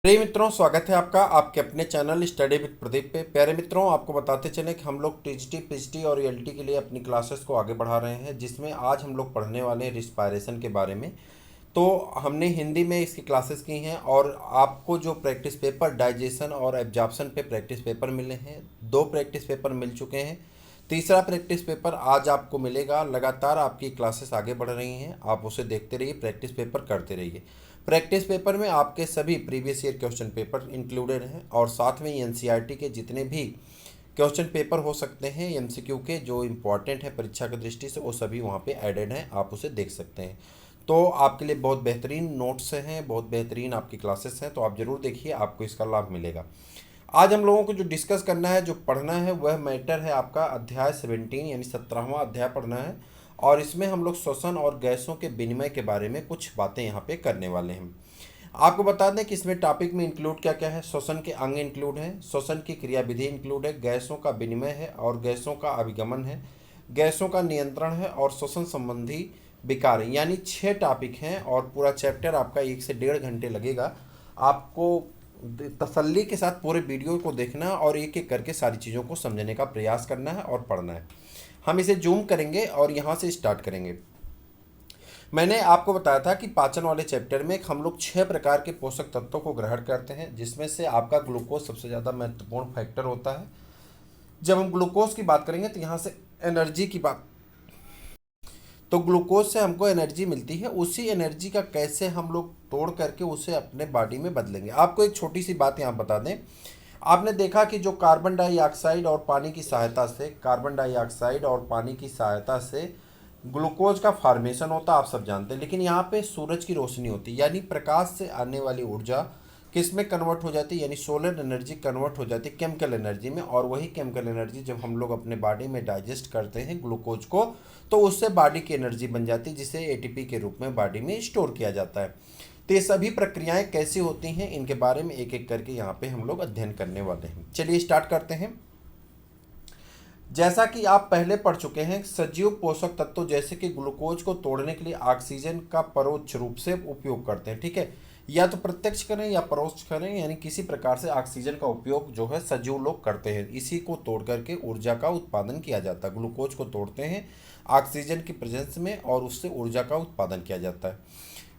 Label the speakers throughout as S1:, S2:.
S1: प्रिय मित्रों, स्वागत है आपका आपके अपने चैनल स्टडी विद प्रदीप पे। प्यारे मित्रों, आपको बताते चलें कि हम लोग टीजीटी, पीजीटी और ईएलटी के लिए अपनी क्लासेस को आगे बढ़ा रहे हैं, जिसमें आज हम लोग पढ़ने वाले हैं रिस्पायरेशन के बारे में। तो हमने हिंदी में इसकी क्लासेस की हैं और आपको जो प्रैक्टिस पेपर डाइजेशन और एब्जॉर्प्शन पे प्रैक्टिस पेपर मिले हैं, 2 प्रैक्टिस पेपर मिल चुके हैं। तीसरा प्रैक्टिस पेपर आज आपको मिलेगा। लगातार आपकी क्लासेस आगे बढ़ रही हैं, आप उसे देखते रहिए, प्रैक्टिस पेपर करते रहिए। प्रैक्टिस पेपर में आपके सभी previous year question paper included हैं और साथ में एनसीईआरटी के जितने भी क्वेश्चन पेपर हो सकते हैं एमसीक्यू के, जो इम्पॉर्टेंट है परीक्षा की दृष्टि से, वो सभी वहाँ पे एडेड हैं, आप उसे देख सकते हैं। तो आपके लिए बहुत बेहतरीन नोट्स हैं, बहुत बेहतरीन आपकी क्लासेस हैं, तो आप ज़रूर देखिए, आपको इसका लाभ मिलेगा। आज हम लोगों को जो डिस्कस करना है, जो पढ़ना है, वह मैटर है आपका अध्याय 17 यानी 17वां अध्याय पढ़ना है। और इसमें हम लोग श्वसन और गैसों के विनिमय के बारे में कुछ बातें यहाँ पे करने वाले हैं। आपको बता दें कि इसमें टॉपिक में इंक्लूड क्या क्या है। श्वसन के अंग इंक्लूड हैं, श्वसन की क्रियाविधि इंक्लूड है, गैसों का विनिमय है और गैसों का अभिगमन है, गैसों का नियंत्रण है और श्वसन संबंधी विकार, यानी 6 टॉपिक हैं। और पूरा चैप्टर आपका 1 से 1.5 घंटे लगेगा। आपको तसल्ली के साथ पूरे वीडियो को देखना है और एक एक करके सारी चीज़ों को समझने का प्रयास करना है और पढ़ना है। हम इसे जूम करेंगे और यहाँ से स्टार्ट करेंगे। मैंने आपको बताया था कि पाचन वाले चैप्टर में हम लोग 6 प्रकार के पोषक तत्वों को ग्रहण करते हैं, जिसमें से आपका ग्लूकोज सबसे ज़्यादा महत्वपूर्ण फैक्टर होता है। जब हम ग्लूकोज की बात करेंगे तो यहाँ से एनर्जी की बात, तो ग्लूकोज से हमको एनर्जी मिलती है। उसी एनर्जी का कैसे हम लोग तोड़ करके उसे अपने बॉडी में बदलेंगे। आपको एक छोटी सी बात यहाँ बता दें, आपने देखा कि जो कार्बन डाइऑक्साइड और पानी की सहायता से, कार्बन डाइऑक्साइड और पानी की सहायता से ग्लूकोज का फॉर्मेशन होता है, आप सब जानते हैं। लेकिन यहाँ पे सूरज की रोशनी होती है, यानी प्रकाश से आने वाली ऊर्जा किस में कन्वर्ट हो जाती है, यानी सोलर एनर्जी कन्वर्ट हो जाती है केमिकल एनर्जी में। और वही केमिकल एनर्जी जब हम लोग अपने बॉडी में डाइजेस्ट करते हैं ग्लूकोज को, तो उससे बॉडी की एनर्जी बन जाती है, जिसे एटीपी के रूप में बॉडी में स्टोर किया जाता है। तो ये सभी प्रक्रियाएं कैसी होती हैं, इनके बारे में एक एक करके यहाँ पे हम लोग अध्ययन करने वाले हैं। चलिए स्टार्ट करते हैं। जैसा कि आप पहले पढ़ चुके हैं, सजीव पोषक तत्व जैसे कि ग्लूकोज को तोड़ने के लिए ऑक्सीजन का परोक्ष रूप से उपयोग करते हैं। ठीक है, या तो प्रत्यक्ष करें या परोक्ष करें, यानी किसी प्रकार से ऑक्सीजन का उपयोग जो है सजीव लोग करते हैं। इसी को तोड़ करके ऊर्जा का उत्पादन किया जाता है। ग्लूकोज को तोड़ते हैं ऑक्सीजन की प्रेजेंस में और उससे ऊर्जा का उत्पादन किया जाता है,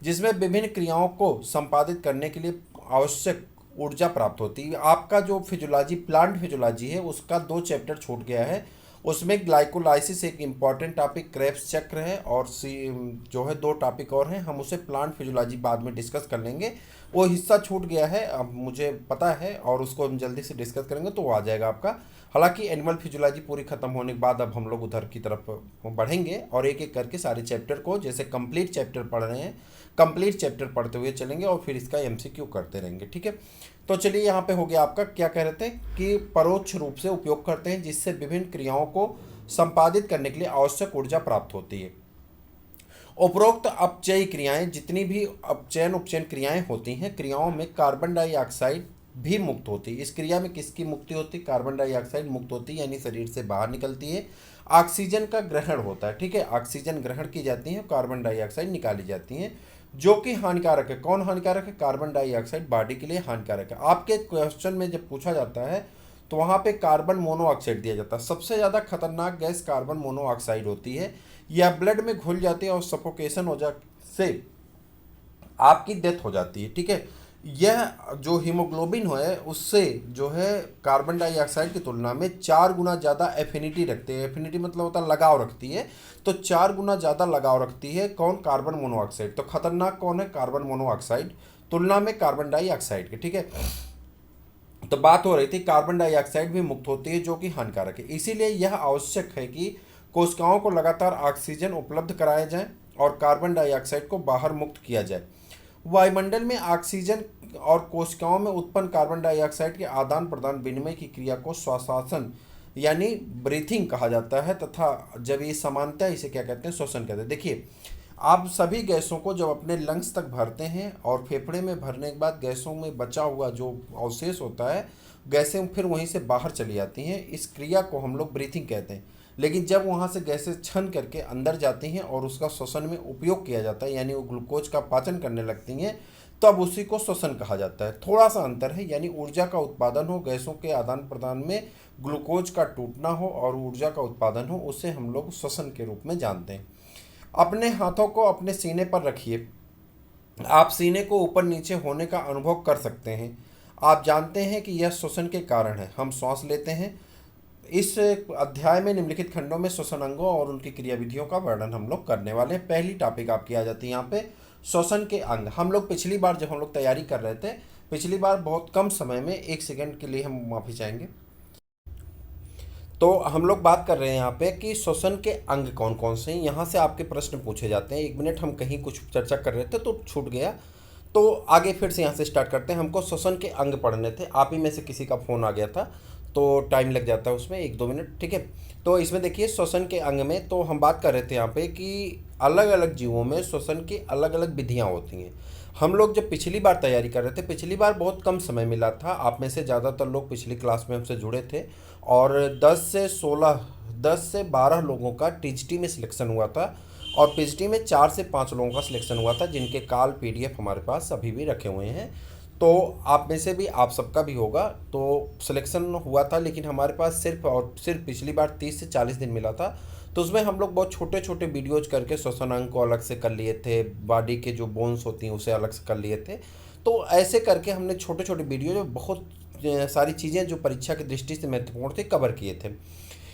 S1: जिसमें विभिन्न क्रियाओं को संपादित करने के लिए आवश्यक ऊर्जा प्राप्त होती है। आपका जो फिजियोलॉजी, प्लांट फिजियोलॉजी है, उसका 2 चैप्टर छूट गया है। उसमें ग्लाइकोलाइसिस एक इम्पॉर्टेंट टॉपिक, क्रेब्स चक्र है, और जो है 2 टॉपिक और हैं, हम उसे प्लांट फिजियोलॉजी बाद में डिस्कस कर लेंगे। वो हिस्सा छूट गया है, अब मुझे पता है, और उसको हम जल्दी से डिस्कस करेंगे तो वो आ जाएगा आपका। हालांकि एनिमल फिजियोलॉजी पूरी खत्म होने के बाद अब हम लोग उधर की तरफ बढ़ेंगे और एक एक करके सारे चैप्टर को, जैसे कंप्लीट चैप्टर पढ़ रहे हैं, कंप्लीट चैप्टर पढ़ते हुए चलेंगे और फिर इसका एमसीक्यू करते रहेंगे। ठीक है, तो चलिए यहाँ पे हो गया आपका, क्या कह रहे थे कि परोक्ष रूप से उपयोग करते हैं, जिससे विभिन्न क्रियाओं को संपादित करने के लिए आवश्यक ऊर्जा प्राप्त होती है। उपरोक्त अपचयी क्रियाएं, जितनी भी अपचयन उपचयन क्रियाएं होती हैं, क्रियाओं में कार्बन डाइऑक्साइड भी मुक्त होती है। इस क्रिया में किसकी मुक्ति होती है? कार्बन डाइऑक्साइड मुक्त होती है, यानी शरीर से बाहर निकलती है। ऑक्सीजन का ग्रहण होता है। ठीक है, ऑक्सीजन ग्रहण की जाती है, कार्बन डाइऑक्साइड निकाली जाती है, जो कि हानिकारक है। कौन हानिकारक है? कार्बन डाइऑक्साइड बॉडी के लिए हानिकारक है। आपके क्वेश्चन में जब पूछा जाता है तो वहाँ पे कार्बन मोनोऑक्साइड दिया जाता है। सबसे ज़्यादा खतरनाक गैस कार्बन मोनोऑक्साइड होती है। यह ब्लड में घुल जाती है और सफोकेशन हो जा से आपकी डेथ हो जाती है। ठीक है, यह जो हीमोग्लोबिन है उससे जो है कार्बन डाइऑक्साइड की तुलना में 4 गुना ज़्यादा एफिनिटी रखते हैं। एफिनिटी मतलब होता है लगाव रखती है, तो 4 गुना ज़्यादा लगाव रखती है। कौन? Carbon monoxide. तो खतरनाक कौन है? कार्बन मोनोऑक्साइड तुलना में कार्बन डाइऑक्साइड के। ठीक है, तो बात हो रही थी कार्बन डाइऑक्साइड भी मुक्त होती है, जो कि हानिकारक है। इसीलिए यह आवश्यक है कि कोशिकाओं को लगातार ऑक्सीजन उपलब्ध कराया जाए और कार्बन डाइऑक्साइड को बाहर मुक्त किया जाए। वायुमंडल में ऑक्सीजन और कोशिकाओं में उत्पन्न कार्बन डाइऑक्साइड के आदान प्रदान विनिमय की क्रिया को श्वसन यानी ब्रीथिंग कहा जाता है, तथा जब ये समानता, इसे क्या कहते हैं? श्वसन कहते हैं। देखिए, आप सभी गैसों को जब अपने लंग्स तक भरते हैं और फेफड़े में भरने के बाद गैसों में बचा हुआ जो अवशेष होता है, गैसें फिर वहीं से बाहर चली जाती हैं। इस क्रिया को हम लोग ब्रीथिंग कहते हैं। लेकिन जब वहाँ से गैसें छन करके अंदर जाती हैं और उसका श्वसन में उपयोग किया जाता है, यानी वो ग्लूकोज का पाचन करने लगती हैं, तब उसी को श्वसन कहा जाता है। थोड़ा सा अंतर है, यानी ऊर्जा का उत्पादन हो, गैसों के आदान प्रदान में ग्लूकोज का टूटना हो और ऊर्जा का उत्पादन हो, उसे हम लोग श्वसन के रूप में जानते हैं। अपने हाथों को अपने सीने पर रखिए। आप सीने को ऊपर नीचे होने का अनुभव कर सकते हैं। आप जानते हैं कि यह श्वसन के कारण है। हम श्वास लेते हैं। इस अध्याय में निम्नलिखित खंडों में श्वसन अंगों और उनकी क्रियाविधियों का वर्णन हम लोग करने वाले हैं। पहली टॉपिक आपकी आ जाती है यहाँ पे, श्वसन के अंग। हम लोग पिछली बार जब हम लोग तैयारी कर रहे थे, पिछली बार बहुत कम समय में, 1 सेकंड के लिए हम माफ़ी चाहेंगे, तो हम लोग बात कर रहे हैं यहाँ पे कि श्वसन के अंग कौन कौन से हैं। यहाँ से आपके प्रश्न पूछे जाते हैं। 1 मिनट हम कहीं कुछ चर्चा कर रहे थे तो छूट गया, तो आगे फिर से यहाँ से स्टार्ट करते हैं। हमको श्वसन के अंग पढ़ने थे, आप ही में से किसी का फ़ोन आ गया था तो टाइम लग जाता है उसमें 1-2 मिनट, ठीक है। तो इसमें देखिए श्वसन के अंग में तो हम बात कर रहे थे यहाँ पे कि अलग अलग जीवों में श्वसन की अलग अलग विधियाँ होती हैं। हम लोग जब पिछली बार तैयारी कर रहे थे, पिछली बार बहुत कम समय मिला था। आप में से ज़्यादातर लोग पिछली क्लास में हमसे जुड़े थे और 10 से 12 लोगों का टीजीटी में सिलेक्शन हुआ था और पीजीटी में 4 से 5 लोगों का सिलेक्शन हुआ था, जिनके काल पीडीएफ हमारे पास अभी भी रखे हुए हैं। तो आप में से भी, आप सबका भी होगा। तो सिलेक्शन हुआ था, लेकिन हमारे पास सिर्फ पिछली बार 30 से 40 दिन मिला था। तो उसमें हम लोग बहुत छोटे छोटे वीडियोज करके श्वसन अंग को अलग से कर लिए थे, बॉडी के जो बोन्स होती हैं उसे अलग से कर लिए थे। तो ऐसे करके हमने छोटे छोटे वीडियो जो बहुत सारी चीज़ें जो परीक्षा की दृष्टि से महत्वपूर्ण थे कवर किए थे।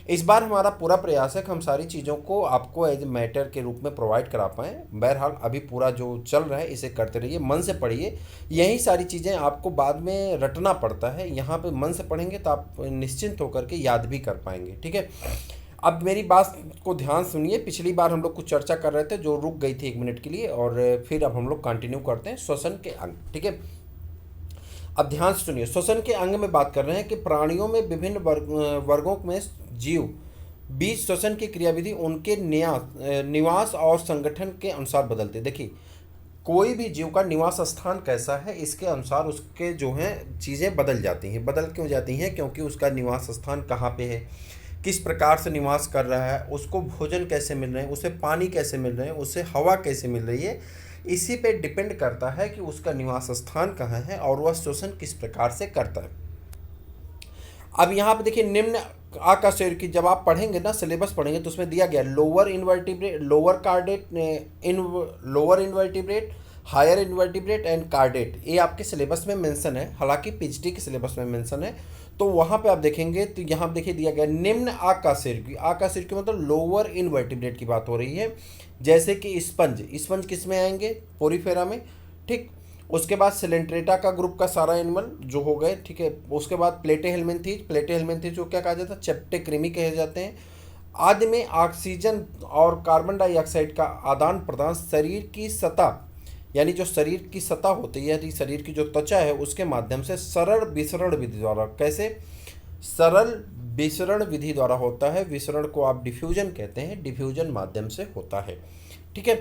S1: इस बार हमारा पूरा प्रयास है कि हम सारी चीज़ों को आपको एज मैटर के रूप में प्रोवाइड करा पाएँ। बहरहाल अभी पूरा जो चल रहा है इसे करते रहिए, मन से पढ़िए। यही सारी चीज़ें आपको बाद में रटना पड़ता है, यहाँ पे मन से पढ़ेंगे तो आप निश्चिंत होकर के याद भी कर पाएंगे, ठीक है। अब मेरी बात को ध्यान सुनिए। पिछली बार हम लोग कुछ चर्चा कर रहे थे जो रुक गई थी 1 मिनट के लिए, और फिर अब हम लोग कंटिन्यू करते हैं श्वसन के अंग, ठीक है। अब ध्यान से सुनिए। श्वसन के अंग में बात कर रहे हैं कि प्राणियों में विभिन्न वर्गों में जीव बीज श्वसन की क्रियाविधि उनके निवास और संगठन के अनुसार बदलते। देखिए, कोई भी जीव का निवास स्थान कैसा है, इसके अनुसार उसके जो हैं चीज़ें बदल जाती हैं। बदल क्यों जाती हैं? क्योंकि उसका निवास स्थान कहाँ पे है, किस प्रकार से निवास कर रहा है, उसको भोजन कैसे मिल रहे हैं, उसे पानी कैसे मिल रहे हैं, उसे हवा कैसे मिल रही है, इसी पे डिपेंड करता है कि उसका निवास स्थान कहाँ है और वह श्वसन किस प्रकार से करता है। अब यहाँ पे देखिए, निम्न आकाशोर की जब आप पढ़ेंगे ना, सिलेबस पढ़ेंगे, तो उसमें दिया गया lower invertebrate, higher invertebrate and chordate. ये आपके सिलेबस में मेंशन है, हालांकि पीएचडी के सिलेबस में मेंशन है। तो वहाँ पे आप देखेंगे तो यहाँ देखिए दिया गया निम्न आकाशोर की मतलब लोअर इन्वर्टिब्रेट की बात हो रही है। जैसे कि स्पंज किस में आएंगे? पोरीफेरा में, ठीक। उसके बाद सिलेंट्रेटा का ग्रुप का सारा एनिमल जो हो गए, ठीक है। उसके बाद प्लेटेहेल्मिन्थीज को क्या कहा जाता है? चेप्टे कृमि कहे जाते हैं। आदि में ऑक्सीजन और कार्बन डाइऑक्साइड का आदान प्रदान शरीर की सतह, यानी जो शरीर की सतह होती है, यानी शरीर की जो त्वचा है, उसके माध्यम से सरल विसरण विधि द्वारा, कैसे? सरल विसरण विधि द्वारा होता है। विसरण को आप डिफ्यूजन कहते हैं, डिफ्यूजन माध्यम से होता है, ठीक है।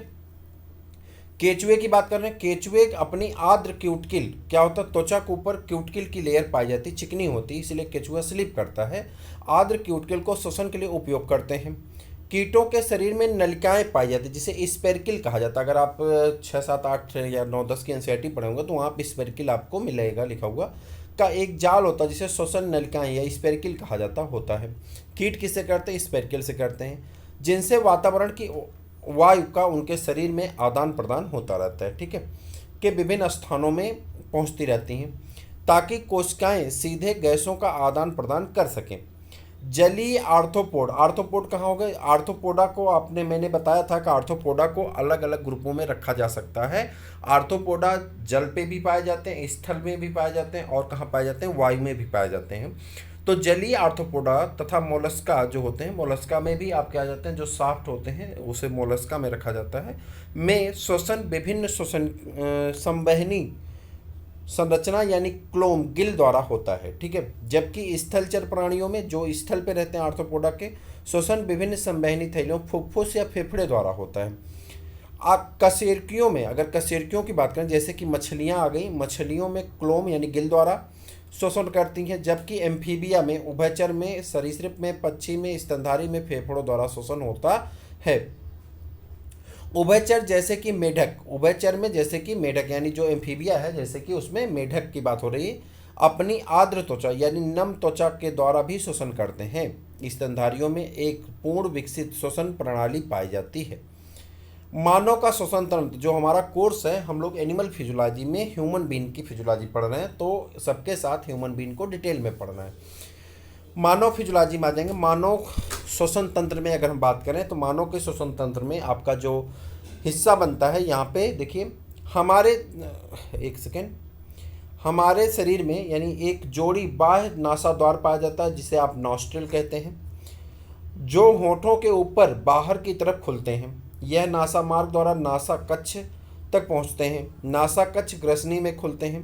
S1: केचुए की बात कर रहे हैं। केचुए अपनी आर्द्र क्यूटिकल, क्या होता है, त्वचा के ऊपर क्यूटिकल की लेयर पाई जाती है, चिकनी होती है, इसलिए केचुआ स्लिप करता है। आर्द्र क्यूटिकल को श्वसन के लिए उपयोग करते हैं। कीटों के शरीर में नलिकाएं पाई जाती है, जिसे स्पेर्किल कहा जाता है। अगर आप 6, 7, 8 या 9, 10 की एनसीईआरटी पढ़े होंगे तो वहाँ पर स्पेर्किल आपको मिलेगा लिखा हुआ, का एक जाल होता है जिसे श्वसन नलिकाएं या स्पेर्किल कहा जाता होता है। कीट किससे करते हैं? स्पेर्किल से करते हैं, जिनसे वातावरण की वायु का उनके शरीर में आदान प्रदान होता रहता है, ठीक है, के विभिन्न स्थानों में पहुंचती रहती हैं ताकि कोशिकाएं सीधे गैसों का आदान प्रदान कर सकें। जलीय आर्थ्रोपोड कहाँ हो गए? आर्थ्रोपोडा को मैंने बताया था कि आर्थ्रोपोडा को अलग अलग ग्रुपों में रखा जा सकता है। आर्थ्रोपोडा जल पे भी पाए जाते हैं, स्थल में भी पाए जाते हैं, और कहाँ पाए जाते हैं? वायु में भी पाए जाते हैं। तो जलीय आर्थ्रोपोडा तथा मोलस्का जो होते हैं, मोलस्का में भी आप क्या जाते हैं, जो साफ्ट होते हैं उसे मोलस्का में रखा जाता है। में श्वसन विभिन्न श्वसन संवहनी संरचना यानी क्लोम गिल द्वारा होता है, ठीक है। जबकि स्थलचर प्राणियों में, जो स्थल पे रहते हैं आर्थ्रोपोडा के, श्वसन विभिन्न संवहनी थैलियों फुफ्फुस या फेफड़े द्वारा होता है। कशेरुकियों में, अगर कशेरुकियों की बात करें, जैसे कि मछलियाँ आ गई, मछलियों में क्लोम यानी गिल द्वारा श्वसन करती हैं। जबकि एम्फीबिया में, उभयचर में, सरीसृप में, पक्षी में, स्तनधारी में फेफड़ों द्वारा श्वसन होता है। उभयचर जैसे कि मेढक, उभयचर में जैसे कि मेढक यानी जो एम्फीबिया है, जैसे कि उसमें मेढक की बात हो रही है, अपनी आर्द्र त्वचा यानी नम त्वचा के द्वारा भी श्वसन करते हैं। स्तनधारियों में एक पूर्ण विकसित श्वसन प्रणाली पाई जाती है। मानव का श्वसन तंत्र, जो हमारा कोर्स है, हम लोग एनिमल फिजियोलॉजी में ह्यूमन बीइंग की फिजियोलॉजी पढ़ रहे हैं, तो सबके साथ ह्यूमन बीइंग को डिटेल में पढ़ना है। मानव फिजियोलॉजी में आ जाएंगे। मानव श्वसन तंत्र में अगर हम बात करें तो मानव के श्वसन तंत्र में आपका जो हिस्सा बनता है, यहाँ पे देखिए हमारे, एक सेकेंड, हमारे शरीर में यानी एक जोड़ी बाह्य नासाद्वार पाया जाता है जिसे आप नॉस्ट्रिल कहते हैं, जो होठों के ऊपर बाहर की तरफ खुलते हैं। यह नासा मार्ग द्वारा नासा कक्ष तक पहुंचते हैं। नासा कक्ष ग्रसनी में खुलते हैं।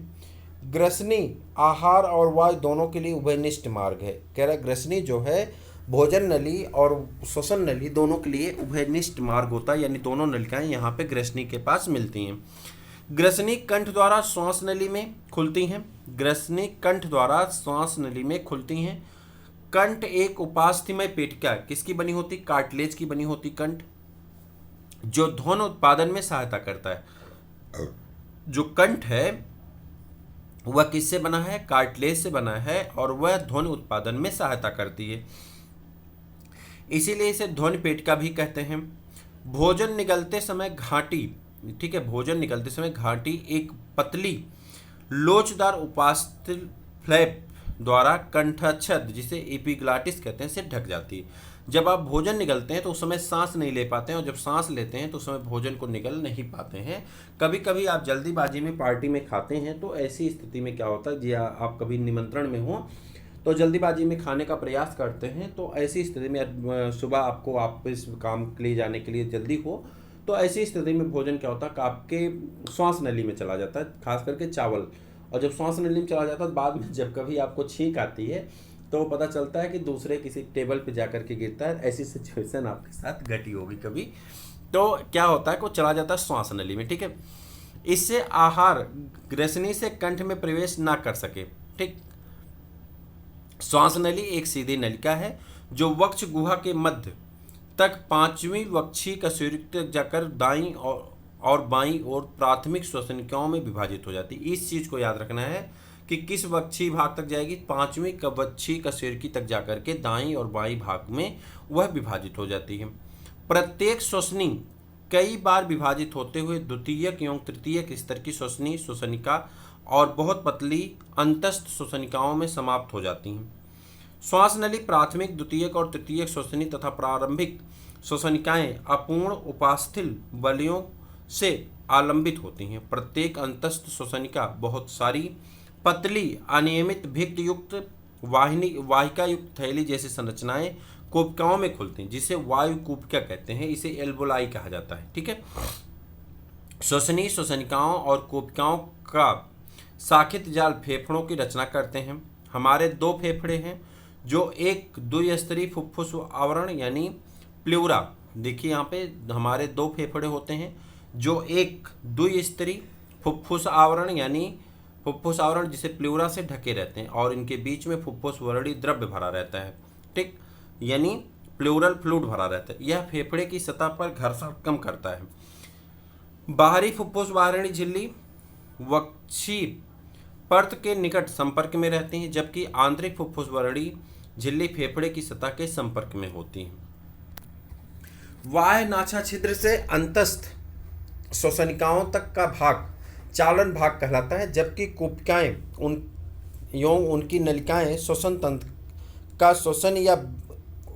S1: ग्रसनी आहार और वायु दोनों के लिए उभयनिष्ठ मार्ग है। कह रहा है ग्रसनी जो है भोजन नली और श्वसन नली दोनों के लिए उभयनिष्ठ मार्ग होता है, यानी दोनों नलिकाएं यहाँ पे ग्रसनी के पास मिलती हैं। ग्रसनी कंठ द्वारा श्वास नली में खुलती हैं। ग्रसनी कंठ द्वारा श्वास नली में खुलती हैं। कंठ एक उपास्थ्यमय पेटिका किसकी बनी होती? कार्टिलेज की बनी होती कंठ, जो ध्वनि उत्पादन में सहायता करता है। जो कंठ है वह किससे बना है? कार्टिलेज से बना है, और वह ध्वनि उत्पादन में सहायता करती है, इसीलिए इसे ध्वनि पेटिका भी कहते हैं। भोजन निगलते समय घाटी, ठीक है, भोजन निगलते समय घाटी एक पतली लोचदार उपास्थल फ्लैप द्वारा कंठच्छद, जिसे एपिग्लॉटिस कहते हैं, से ढक जाती है। जब आप भोजन निगलते हैं तो उस समय सांस नहीं ले पाते हैं, और जब सांस लेते हैं तो उस समय भोजन को निगल नहीं पाते हैं। कभी कभी आप जल्दीबाजी में पार्टी में खाते हैं, तो ऐसी स्थिति में क्या होता है, जी आप कभी निमंत्रण में हो तो जल्दीबाजी में खाने का प्रयास करते हैं, तो ऐसी स्थिति में सुबह आपको वापस काम के लिए जाने के लिए जल्दी हो, तो ऐसी स्थिति में भोजन क्या होता है, आपके श्वास नली में चला जाता है, खास करके चावल। और जब श्वास नली में चला जाता है, बाद में जब कभी आपको छींक आती है तो पता चलता है कि दूसरे किसी टेबल पे जाकर के गिरता है। ऐसी सिचुएशन आपके साथ घटी होगी कभी, तो क्या होता है, को चला जाता है श्वास नली में, ठीक है। इससे आहार ग्रसनी से कंठ में प्रवेश ना कर सके, ठीक। श्वास नली एक सीधी नलिका है जो वक्ष गुहा के मध्य तक पांचवी वक्षीय कशेरुकी तक जाकर दाईं और बाईं और प्राथमिक श्वसनिकाओं में विभाजित हो जाती है। इस चीज को याद रखना है कि किस वक्षीय भाग तक जाएगी, पांचवी वक्षीय कशेरुकी तक जाकर के दाईं और बाईं भाग में वह विभाजित हो जाती है। प्रत्येक श्वसनी कई बार विभाजित होते हुए द्वितीयक एवं तृतीयक स्तर की श्वसनी श्वसनिका और बहुत पतली अंतस्थ श्वसनिकाओं में समाप्त हो जाती हैं। श्वास नली प्राथमिक, द्वितीयक और तृतीयक श्वसनी तथा प्रारंभिक श्वसनिकाएं अपूर्ण उपास्थल बलियों से आलंबित होती हैं। प्रत्येक अंतस्थ श्वसनिका बहुत सारी पतली अनियमित भित्त युक्त वाहिका युक्त थैली जैसी संरचनाएं कूपिकाओं में खुलती हैं, जिसे वायु कूपिका कहते हैं। इसे एल्वोलाई कहा जाता है, ठीक है। श्वसनी श्वसनिकाओं और कूपिकाओं का शाखित जाल फेफड़ों की रचना करते हैं। हमारे दो फेफड़े हैं, जो एक द्विस्तरीय फुफ्फुस आवरण यानी प्लूरा, देखिए यहाँ पे हमारे दो फेफड़े होते हैं, जो एक द्विस्तरीय फुफ्फुस आवरण यानी फुफ्फुस आवरण जिसे प्लूरा से ढके रहते हैं, और इनके बीच में फुफ्फुस वर्णी द्रव्य भरा रहता है, ठीक, यानी प्लूरल फ्लूइड भरा रहता है। यह फेफड़े की सतह पर घर्षण कम करता है। बाहरी फुफ्फुस वाहिनी झिल्ली वक्षीय पर्त के निकट संपर्क में रहती हैं, जबकि आंतरिक फुफ्फुस वर्णी झिल्ली फेफड़े की सतह के संपर्क में होती है। बाह्य नासा छिद्र से अंतस्थ श्वसनिकाओं तक का भाग चालन भाग कहलाता है, जबकि कूपिकाएं उनकी नलिकाएं श्वसन तंत्र का श्वसन या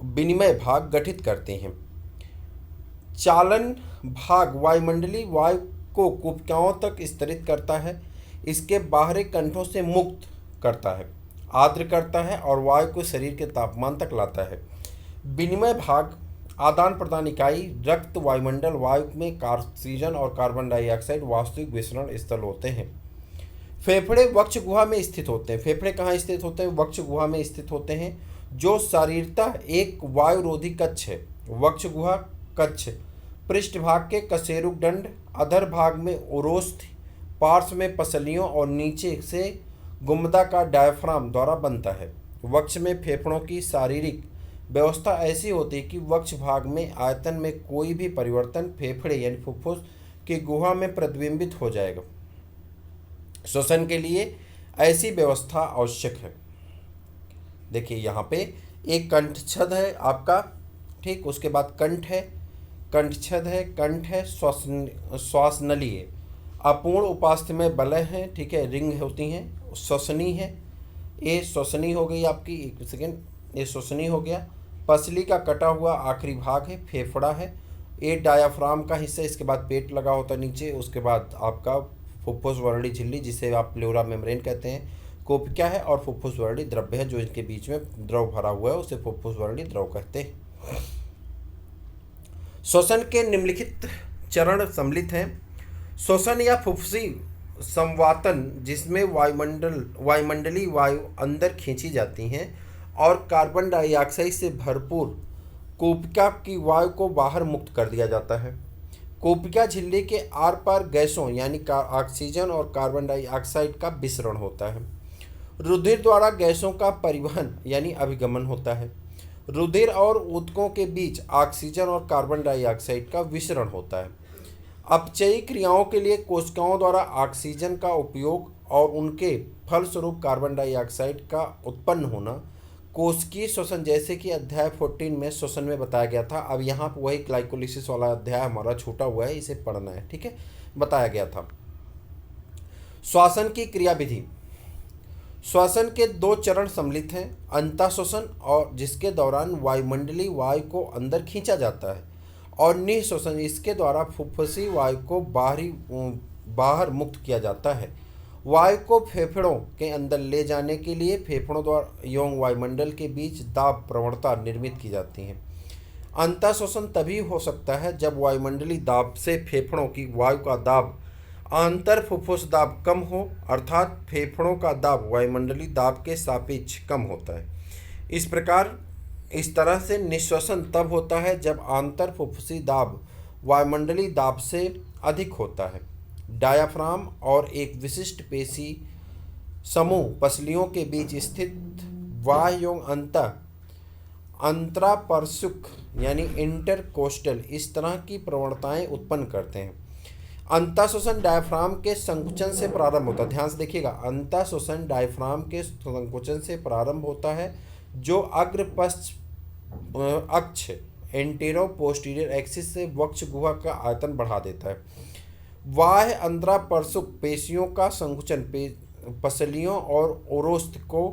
S1: विनिमय भाग गठित करती हैं। चालन भाग वायुमंडलीय वायु को कूपिकाओं तक स्तरित करता है, इसके बाहरी कंठों से मुक्त करता है, आर्द्र करता है और वायु को शरीर के तापमान तक लाता है। विनिमय भाग आदान प्रदान इकाई रक्त वायुमंडल वायु में ऑक्सीजन और कार्बन डाइऑक्साइड वास्तविक विसरण स्थल होते हैं। फेफड़े वक्ष गुहा में स्थित होते हैं। फेफड़े कहाँ स्थित होते हैं? वक्ष गुहा में स्थित होते हैं, जो शारीरता एक वायुरोधी कक्ष है। वक्ष गुहा कक्ष पृष्ठभाग के कशेरुक दंड, अधर भाग में उरोस्थ, पार्श्व में पसलियों और नीचे से गुम्बदा का डायफ्राम द्वारा बनता है। वक्ष में फेफड़ों की शारीरिक व्यवस्था ऐसी होती है कि वक्ष भाग में आयतन में कोई भी परिवर्तन फेफड़े यानी फुफ्फुस की गुहा में प्रतिबिंबित हो जाएगा। श्वसन के लिए ऐसी व्यवस्था आवश्यक है। देखिए यहाँ पे एक कंठछद है आपका, ठीक, उसके बाद कंठ है, कंठछद है, कंठ है, श्वासनली है, अपूर्ण उपास्थि में बलय है, ठीक है, रिंग होती हैं, श्वसनी है, ये श्वसनी हो गई आपकी, एक सेकेंड, ये श्वसनी हो गया। पसली का कटा हुआ आखिरी भाग है, फेफड़ा है, ये डायाफ्राम का हिस्सा, इसके बाद पेट लगा होता है नीचे, उसके बाद आपका फुफ्फुस वर्णी झिल्ली जिसे आप प्लेउरा मेम्ब्रेन कहते हैं, कोपिका है, और फुफ्फुस वर्णी द्रव्य है जो इनके बीच में द्रव भरा हुआ है उसे फुफ्फुस वर्णी द्रव कहते हैं। श्वसन के निम्नलिखित चरण सम्मिलित हैं। श्वसन या फुफ्फुसी संवातन जिसमें वायुमंडलीय वायु अंदर खींची जाती हैं और कार्बन डाइऑक्साइड से भरपूर कोपिका की वायु को बाहर मुक्त कर दिया जाता है। कोपिका झिल्ली के आर पार गैसों यानी ऑक्सीजन और कार्बन डाइऑक्साइड का विसरण होता है। रुधिर द्वारा गैसों का परिवहन यानी अभिगमन होता है। रुधिर और ऊतकों के बीच ऑक्सीजन और कार्बन डाइऑक्साइड का विसरण होता है। अपचयी क्रियाओं के लिए कोशिकाओं द्वारा ऑक्सीजन का उपयोग और उनके फलस्वरूप कार्बन डाइऑक्साइड का उत्पन्न होना कोशिकीय श्वसन जैसे कि अध्याय 14 में श्वसन में बताया गया था। अब यहाँ पर वही ग्लाइकोलिसिस वाला अध्याय हमारा छूटा हुआ है, इसे पढ़ना है, ठीक है, बताया गया था। श्वसन की क्रियाविधि। श्वसन के 2 चरण सम्मिलित हैं, अंतःश्वसन और जिसके दौरान वायुमंडलीय वायु को अंदर खींचा जाता है, और निःश्वसन इसके द्वारा फुफ्फुसी वायु को बाहर मुक्त किया जाता है। वायु को फेफड़ों के अंदर ले जाने के लिए फेफड़ों द्वारा एवं वायुमंडल के बीच दाब प्रवणता निर्मित की जाती है। अंतःश्वसन तभी हो सकता है जब वायुमंडलीय दाब से फेफड़ों की वायु का दाब आंतर फुफ्फुस दाब कम हो, अर्थात फेफड़ों का दाब वायुमंडलीय दाब के सापेक्ष कम होता है। इस तरह से निःश्वसन तब होता है जब आंतर फुफ्फुसी दाब वायुमंडलीय दाब से अधिक होता है। डायाफ्राम और एक विशिष्ट पेशी समूह पसलियों के बीच स्थित बाह्य एवं अंतरापरशुक यानी इंटरकोस्टल इस तरह की प्रवणताएं उत्पन्न करते हैं। अंतःश्वसन डायफ्राम के संकुचन से प्रारंभ होता है। ध्यान से देखिएगा, अंतःश्वसन डायफ्राम के संकुचन से प्रारंभ होता है जो अग्र पश्च अक्ष एंटेरो पोस्टीरियर एक्सिस से वक्ष गुहा का आयतन बढ़ा देता है। बाह्य अंतरापरशुक पेशियों का संकुचन पसलियों और ओरोस्त को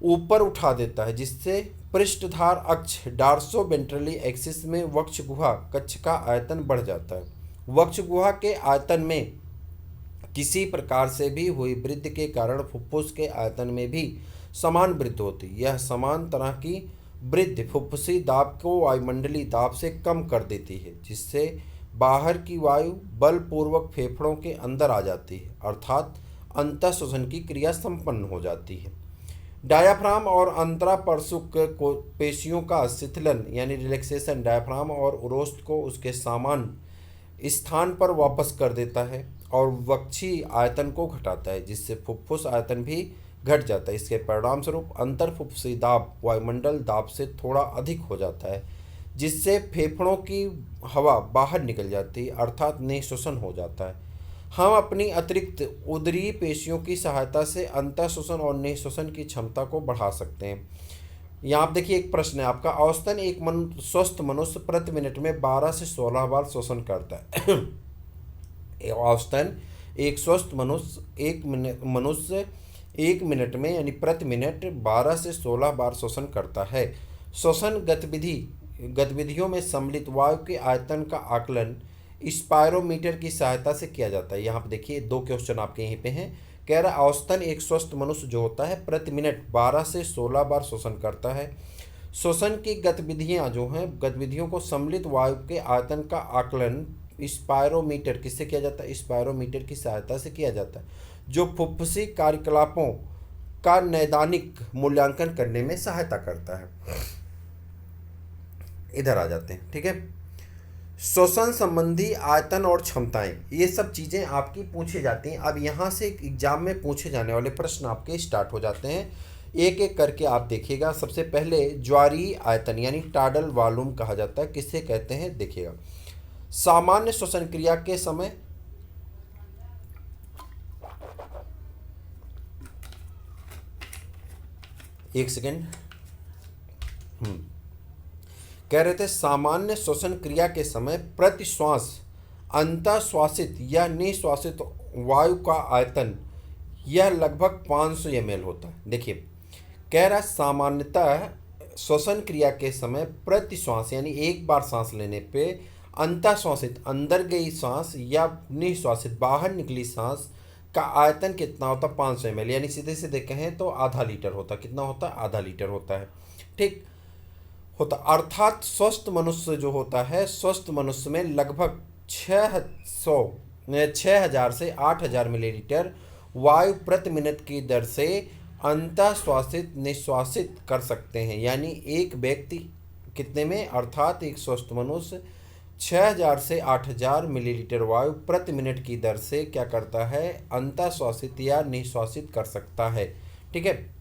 S1: ऊपर उठा देता है जिससे पृष्ठधार अक्ष डार्सोवेंट्रली एक्सिस में वक्ष गुहा कक्ष का आयतन बढ़ जाता है। वक्ष गुहा के आयतन में किसी प्रकार से भी हुई वृद्धि के कारण फुफ्फुस के आयतन में भी समान वृद्धि होती है। यह समान तरह की वृद्धि फुफ्फुसी दाब को वायुमंडलीय दाब से कम कर देती है जिससे बाहर की वायु बलपूर्वक फेफड़ों के अंदर आ जाती है, अर्थात अंतःश्वसन की क्रिया संपन्न हो जाती है। डायाफ्राम और अंतरापरशुक पेशियों का शिथिलन यानी रिलैक्सेशन डायाफ्राम और उरोस्त को उसके समान स्थान पर वापस कर देता है और वक्षीय आयतन को घटाता है जिससे फुफ्फुस आयतन भी घट जाता है। इसके परिणाम स्वरूप अंतर फुफ्फुसी दाब वायुमंडल दाब से थोड़ा अधिक हो जाता है जिससे फेफड़ों की हवा बाहर निकल जाती है, अर्थात निःश्वसन हो जाता है। हम अपनी अतिरिक्त उदरीय पेशियों की सहायता से अंतःश्वसन और निःश्वसन की क्षमता को बढ़ा सकते हैं। यहाँ आप देखिए, एक प्रश्न है आपका, औसतन एक स्वस्थ मनुष्य प्रति मिनट में 12 से 16 बार श्वसन करता है। औसतन एक स्वस्थ मनुष्य एक मिनट में यानी प्रति मिनट 12 से 16 बार श्वसन करता है। श्वसन गतिविधियों में सम्मिलित वायु के आयतन का आकलन स्पायरोमीटर की सहायता से किया जाता है। यहाँ पे देखिए 2 क्वेश्चन आपके यहीं पे हैं। कह रहा है औसतन एक स्वस्थ मनुष्य जो होता है प्रति मिनट 12 से 16 बार श्वसन करता है। श्वसन की गतिविधियाँ जो हैं, गतिविधियों को सम्मिलित वायु के आयतन का आकलन स्पायरोमीटर किससे किया जाता है? स्पायरोमीटर की सहायता से किया जाता है जो फुफ्फुसी कार्यकलापों का नैदानिक मूल्यांकन करने में सहायता करता है। इधर आ जाते हैं, ठीक है। श्वसन संबंधी आयतन और क्षमताएं, ये सब चीज़ें आपकी पूछी जाती हैं। अब यहाँ से एग्जाम में पूछे जाने वाले प्रश्न आपके स्टार्ट हो जाते हैं। एक एक करके आप देखिएगा। सबसे पहले ज्वारीय आयतन यानी टाडल वॉल्यूम कहा जाता है, किससे कहते हैं देखिएगा। सामान्य श्वसन क्रिया के समय एक सेकेंड कह रहे थे सामान्य श्वसन क्रिया के समय प्रति श्वास अंतःश्वासित या निश्वासित वायु का आयतन यह लगभग 500 ml होता है। देखिए कह रहा है सामान्यतः श्वसन क्रिया के समय प्रति श्वास यानी एक बार सांस लेने पे अंतःश्वासित अंदर गई सांस या निश्वासित बाहर निकली सांस का आयतन कितना होता है 500 ml, यानी सीधे सीधे कहें तो आधा लीटर होता। कितना होता है? आधा लीटर होता है। ठीक होता अर्थात स्वस्थ मनुष्य जो होता है, स्वस्थ मनुष्य में लगभग 6000 से 8000 मिलीलीटर वायु प्रति मिनट की दर से अंतःश्वासित निश्वासित कर सकते हैं। यानी एक व्यक्ति कितने में, अर्थात एक स्वस्थ मनुष्य 6000 से 8000 मिलीलीटर वायु प्रति मिनट की दर से क्या करता है, अंतःश्वासित या निश्वासित कर सकता है। ठीक है,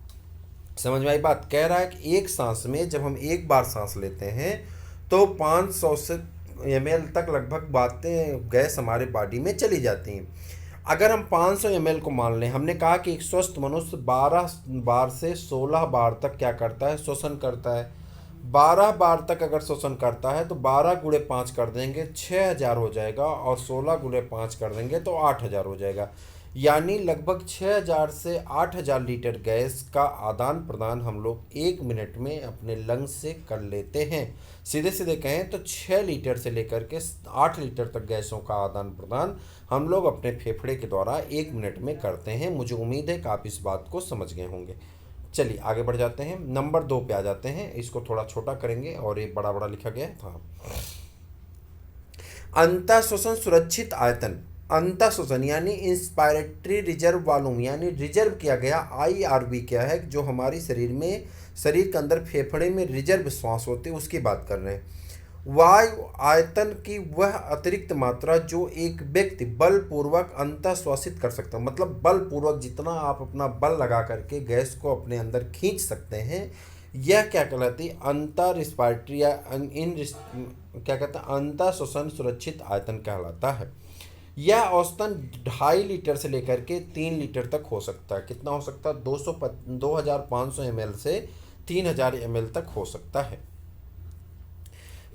S1: समझ में आई बात। कह रहा है कि एक सांस में जब हम एक बार सांस लेते हैं तो 500 से ml तक लगभग बातें गैस हमारे बॉडी में चली जाती हैं। अगर हम 500 ml को मान लें, हमने कहा कि एक स्वस्थ मनुष्य 12 बार से 16 बार तक क्या करता है, श्वसन करता है। 12 बार तक अगर श्वसन करता है तो 12 गुणे 5 कर देंगे 6000 हो जाएगा, और 16 गुणे 5 कर देंगे तो 8000 हो जाएगा। यानी लगभग 6000 से 8000 लीटर गैस का आदान प्रदान हम लोग 1 मिनट में अपने लंग्स से कर लेते हैं। सीधे सीधे कहें तो 6 लीटर से लेकर के 8 लीटर तक गैसों का आदान प्रदान हम लोग अपने फेफड़े के द्वारा 1 मिनट में करते हैं। मुझे उम्मीद है कि आप इस बात को समझ गए होंगे। चलिए आगे बढ़ जाते हैं, नंबर 2 पे आ जाते हैं। इसको थोड़ा छोटा करेंगे और ये बड़ा बड़ा लिखा गया था। अंतःश्वसन सुरक्षित आयतन, अंतःश्वसन यानी इंस्पायरेटरी रिजर्व वॉल्यूम, यानी रिजर्व किया गया IRV क्या है, जो हमारी शरीर के अंदर फेफड़े में रिजर्व श्वास होते हैं उसकी बात कर रहे हैं। वायु आयतन की वह अतिरिक्त मात्रा जो एक व्यक्ति बलपूर्वक अंतःश्वासित कर सकता है, मतलब बलपूर्वक जितना आप अपना बल लगा करके गैस को अपने अंदर खींच सकते हैं, यह क्या कहलाती है, अंतर रिस्पायरेटरी या क्या कहते हैं, अंतःश्वसन सुरक्षित आयतन कहलाता है। यह औसतन 2.5 लीटर से लेकर के 3 लीटर तक हो सकता है। कितना हो सकता है, 2500 ml से 3000 ml तक हो सकता है।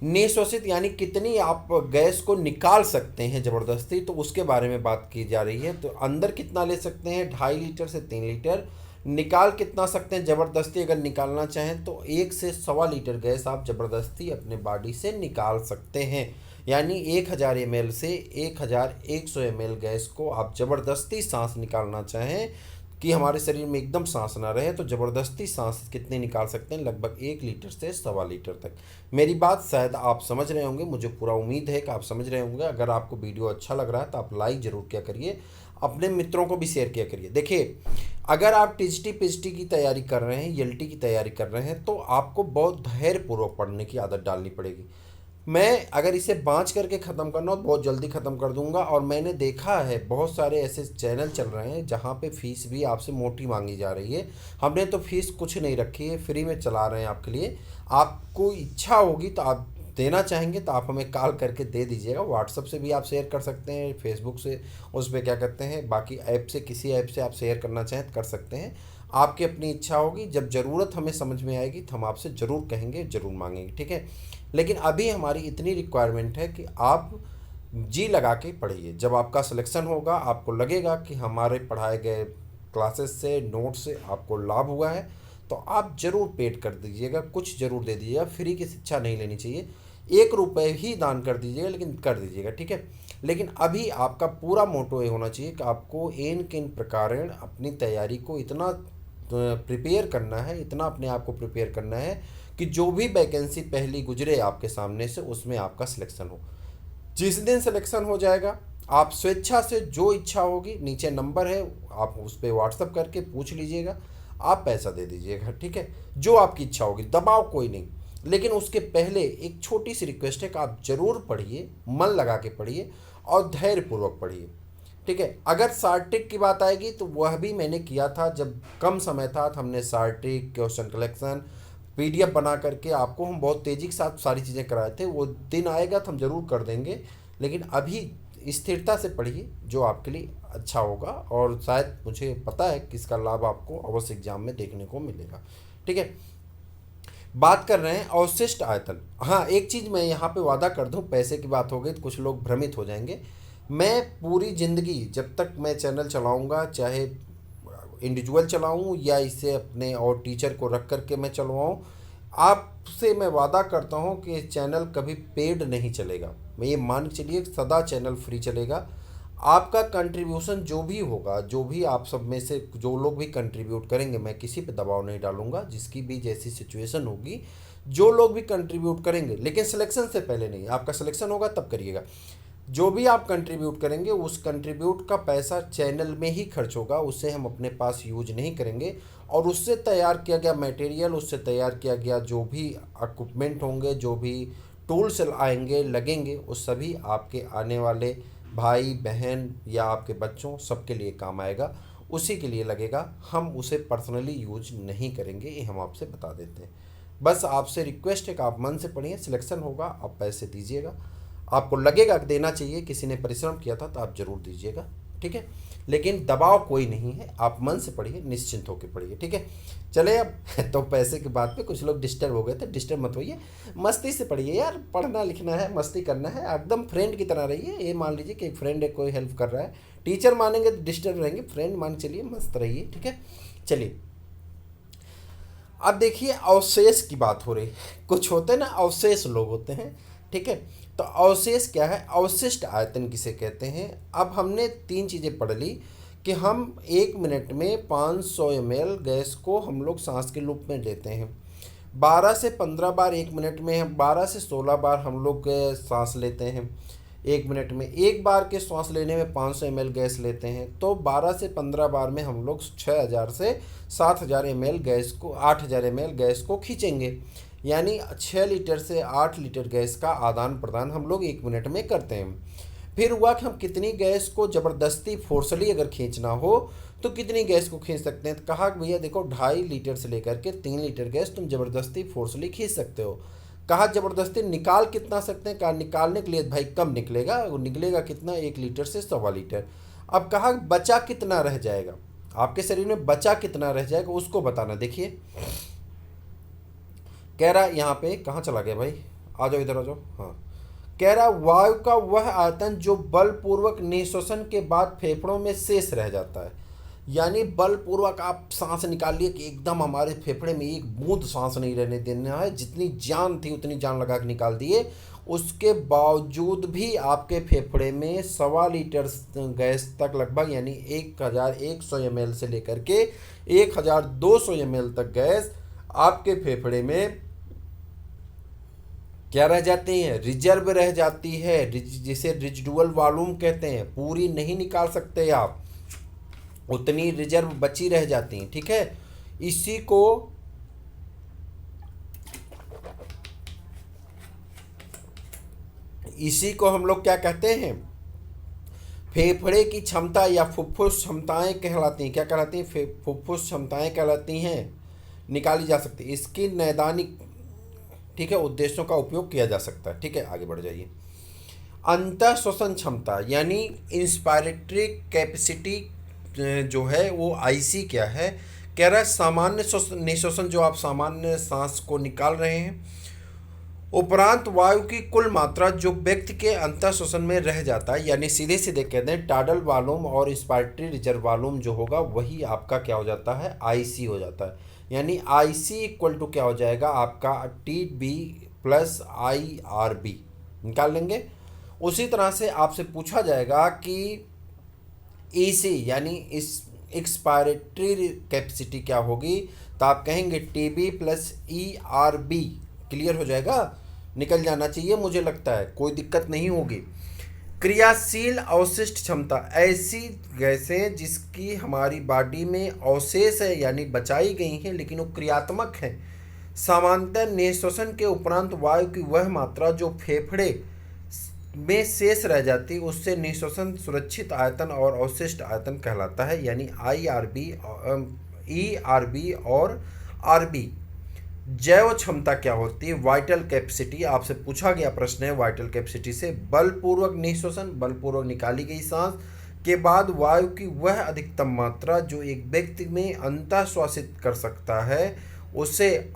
S1: निश्वासित यानी कितनी आप गैस को निकाल सकते हैं ज़बरदस्ती, तो उसके बारे में बात की जा रही है। तो अंदर कितना ले सकते हैं, 2.5 लीटर से 3 लीटर। निकाल कितना सकते हैं ज़बरदस्ती, अगर निकालना चाहें तो 1 से 1.25 लीटर गैस आप ज़बरदस्ती अपने बॉडी से निकाल सकते हैं। यानी 1000 ml से 1100 ml गैस को आप ज़बरदस्ती सांस निकालना चाहें कि हमारे शरीर में एकदम सांस ना रहे, तो ज़बरदस्ती सांस कितने निकाल सकते हैं, लगभग 1 लीटर से 1.25 लीटर तक। मेरी बात शायद आप समझ रहे होंगे, मुझे पूरा उम्मीद है कि आप समझ रहे होंगे। अगर आपको वीडियो अच्छा लग रहा है तो आप लाइक ज़रूर किया करिए, अपने मित्रों को भी शेयर किया करिए। देखिए अगर आप टीजीटी पीजीटी की तैयारी कर रहे हैं, ELT की तैयारी कर रहे हैं, तो आपको बहुत धैर्यपूर्वक पढ़ने की आदत डालनी पड़ेगी। मैं अगर इसे बाँच करके ख़त्म करना हो तो बहुत जल्दी ख़त्म कर दूंगा। और मैंने देखा है बहुत सारे ऐसे चैनल चल रहे हैं जहाँ पे फीस भी आपसे मोटी मांगी जा रही है। हमने तो फीस कुछ नहीं रखी है, फ्री में चला रहे हैं आपके लिए। आपको इच्छा होगी तो आप देना चाहेंगे तो आप हमें कॉल करके दे दीजिएगा। व्हाट्सअप से भी आप शेयर कर सकते हैं, फेसबुक से, उस पर क्या कहते हैं, बाकी ऐप से, किसी ऐप से आप शेयर करना चाहें तो कर सकते हैं। आपकी अपनी इच्छा होगी, जब ज़रूरत हमें समझ में आएगी तो हम आपसे ज़रूर कहेंगे, ज़रूर मांगेंगे। ठीक है, लेकिन अभी हमारी इतनी रिक्वायरमेंट है कि आप जी लगा के पढ़िए। जब आपका सिलेक्शन होगा, आपको लगेगा कि हमारे पढ़ाए गए क्लासेस से, नोट से आपको लाभ हुआ है, तो आप ज़रूर पेड कर दीजिएगा, कुछ ज़रूर दे दीजिएगा। फ्री की शिक्षा नहीं लेनी चाहिए, 1 रुपये ही दान कर दीजिएगा, लेकिन कर दीजिएगा। ठीक है, लेकिन अभी आपका पूरा मोटो ये होना चाहिए कि आपको इन किन प्रकारेण अपनी तैयारी को इतना प्रिपेयर करना है, इतना अपने आप को प्रिपेयर करना है कि जो भी वैकेंसी पहली गुजरे आपके सामने से, उसमें आपका सिलेक्शन हो। जिस दिन सिलेक्शन हो जाएगा, आप स्वेच्छा से जो इच्छा होगी, नीचे नंबर है, आप उस पर व्हाट्सअप करके पूछ लीजिएगा, आप पैसा दे दीजिएगा। ठीक है, जो आपकी इच्छा होगी, दबाव कोई नहीं। लेकिन उसके पहले एक छोटी सी रिक्वेस्ट है कि आप ज़रूर पढ़िए, मन लगा के पढ़िए और धैर्यपूर्वक पढ़िए। ठीक है। अगर सार्टिक की बात आएगी तो वह भी मैंने किया था, जब कम समय था तो हमने सार्टिक क्वेश्चन कलेक्शन पीडीएफ बना करके आपको हम बहुत तेज़ी के साथ सारी चीज़ें कराए थे। वो दिन आएगा तो हम ज़रूर कर देंगे, लेकिन अभी स्थिरता से पढ़िए जो आपके लिए अच्छा होगा, और शायद मुझे पता है कि इसका लाभ आपको अवश्य एग्जाम में देखने को मिलेगा। ठीक है, बात कर रहे हैं अवशिष्ट आयतन। हाँ, एक चीज़ मैं यहाँ पे वादा कर दूँ, पैसे की बात हो गई तो कुछ लोग भ्रमित हो जाएंगे। मैं पूरी ज़िंदगी जब तक मैं चैनल चलाऊँगा, चाहे इंडिविजुअल चलाऊँ या इसे अपने और टीचर को रख करके मैं चलवाऊँ, आपसे मैं वादा करता हूँ कि चैनल कभी पेड नहीं चलेगा। मैं ये मान के चलिए सदा चैनल फ्री चलेगा। आपका कंट्रीब्यूशन जो भी होगा, जो भी आप सब में से जो लोग भी कंट्रीब्यूट करेंगे, मैं किसी पे दबाव नहीं डालूंगा, जिसकी भी जैसी सिचुएशन होगी जो लोग भी कंट्रीब्यूट करेंगे, लेकिन सिलेक्शन से पहले नहीं, आपका सिलेक्शन होगा तब करिएगा। जो भी आप कंट्रीब्यूट करेंगे उस कंट्रीब्यूट का पैसा चैनल में ही खर्च होगा, उससे हम अपने पास यूज नहीं करेंगे। और उससे तैयार किया गया मटेरियल, उससे तैयार किया गया जो भी इक्विपमेंट होंगे, जो भी टूल्स आएंगे लगेंगे, वो सभी आपके आने वाले भाई बहन या आपके बच्चों सबके लिए काम आएगा, उसी के लिए लगेगा। हम उसे पर्सनली यूज नहीं करेंगे, ये हम आपसे बता देते हैं। बस आपसे रिक्वेस्ट है कि आप मन से पढ़िए, सिलेक्शन होगा आप पैसे दीजिएगा, आपको लगेगा कि देना चाहिए, किसी ने परिश्रम किया था तो आप ज़रूर दीजिएगा। ठीक है, लेकिन दबाव कोई नहीं है, आप मन से पढ़िए, निश्चिंत होकर पढ़िए। ठीक है, चले अब तो पैसे की बात पे कुछ लोग डिस्टर्ब हो गए थे, डिस्टर्ब मत होइए, मस्ती से पढ़िए यार, पढ़ना लिखना है, मस्ती करना है, एकदम फ्रेंड की तरह रहिए। ये मान लीजिए कि एक फ्रेंड है, कोई हेल्प कर रहा है, टीचर मानेंगे तो डिस्टर्ब रहेंगे, फ्रेंड मान चलिए मस्त रहिए। ठीक है, चलिए अब देखिए अवशेष की बात हो रही। कुछ होते हैं ना अवशेष लोग होते हैं, ठीक है। तो अवशेष क्या है, अवशिष्ट आयतन किसे कहते हैं। अब हमने तीन चीज़ें पढ़ ली कि हम 1 मिनट में 500 ml गैस को हम लोग सांस के रूप में लेते हैं। 12 से 15 बार 1 मिनट में, 12 से 16 बार हम लोग सांस लेते हैं 1 मिनट में। एक बार के सांस लेने में 500 ml गैस लेते हैं, तो 12 से 15 बार में हम लोग 6000 से 7000 ml गैस को 8000 ml गैस को खींचेंगे। यानी 6 लीटर से 8 लीटर गैस का आदान प्रदान हम लोग 1 मिनट में करते हैं। फिर हुआ कि हम कितनी गैस को ज़बरदस्ती फोर्सली अगर खींचना हो तो कितनी गैस को खींच सकते हैं। तो कहा कि भैया देखो 2.5 लीटर से लेकर के 3 लीटर गैस तुम ज़बरदस्ती फोर्सली खींच सकते हो। कहा ज़बरदस्ती निकाल कितना सकते हैं, कहा निकालने के लिए भाई कम निकलेगा, वो निकलेगा कितना, 1 लीटर से 1.25 लीटर। अब कहा बचा कितना रह जाएगा, आपके शरीर में बचा कितना रह जाएगा उसको बताना। देखिए कह रहा यहाँ पे कहाँ चला गया भाई, आ जाओ इधर आ जाओ। हाँ, कह रहा वायु का वह आयतन जो बलपूर्वक निःश्वसन के बाद फेफड़ों में शेष रह जाता है। यानी बलपूर्वक आप सांस निकाल लिए कि एकदम हमारे फेफड़े में एक बूंद सांस नहीं रहने देना है, जितनी जान थी उतनी जान लगा के निकाल दिए, उसके बावजूद भी आपके फेफड़े में 1.25 लीटर गैस तक लगभग, यानी 1100 ml से लेकर के 1200 ml तक गैस आपके फेफड़े में क्या रह जाती है, रिजर्व रह जाती है, जिसे रिजिडुअल वॉल्यूम कहते हैं। पूरी नहीं निकाल सकते आप, उतनी रिजर्व बची रह जाती हैं। ठीक है, इसी को हम लोग क्या कहते हैं, फेफड़े की क्षमता या फुफ्फुस क्षमताएं कहलाती हैं। क्या कहलाती हैं, फुफ्फुस क्षमताएं कहलाती हैं, निकाली जा सकती है। इसकी नैदानिक ठीक है उद्देश्यों का उपयोग किया जा सकता है। ठीक है, आगे बढ़ जाइए। अंतः श्वसन क्षमता यानी इंस्पायरेटरी कैपेसिटी जो है वो आईसी क्या है, कह रहा है सामान्य निःश्वसन जो आप सामान्य सांस को निकाल रहे हैं, उपरांत वायु की कुल मात्रा जो व्यक्ति के अंतः श्वसन में रह जाता है, यानी सीधे सीधे कहते हैं टाडल वॉल्यूम और इंस्पायरेटरी रिजर्व वॉल्यूम जो होगा वही आपका क्या हो जाता है, आईसी हो जाता है। यानी आईसी इक्वल टू क्या हो जाएगा आपका टीबी प्लस IRB निकाल लेंगे। उसी तरह से आपसे पूछा जाएगा कि ईसी यानी इस एक्सपायरेटरी कैपेसिटी क्या होगी, तो आप कहेंगे टीबी प्लस IRB। क्लियर हो जाएगा, निकल जाना चाहिए, मुझे लगता है कोई दिक्कत नहीं होगी। क्रियाशील अवशिष्ट क्षमता ऐसी गैसें जिसकी हमारी बॉडी में अवशेष है यानी बचाई गई हैं लेकिन वो क्रियात्मक है। सामान्यतः निःश्वसन के उपरांत वायु की वह मात्रा जो फेफड़े में शेष रह जाती उससे निःश्वसन सुरक्षित आयतन और अवशिष्ट आयतन कहलाता है, यानी IRB, ERB और RB। जैव क्षमता क्या होती है? Vital capacity. आपसे पूछा गया प्रश्न है वाइटल कैपेसिटी से, बलपूर्वक निःश्वसन, बलपूर्वक निकाली गई सांस के बाद वायु की वह अधिकतम मात्रा जो एक व्यक्ति में अंतः श्वासित कर सकता है, उसे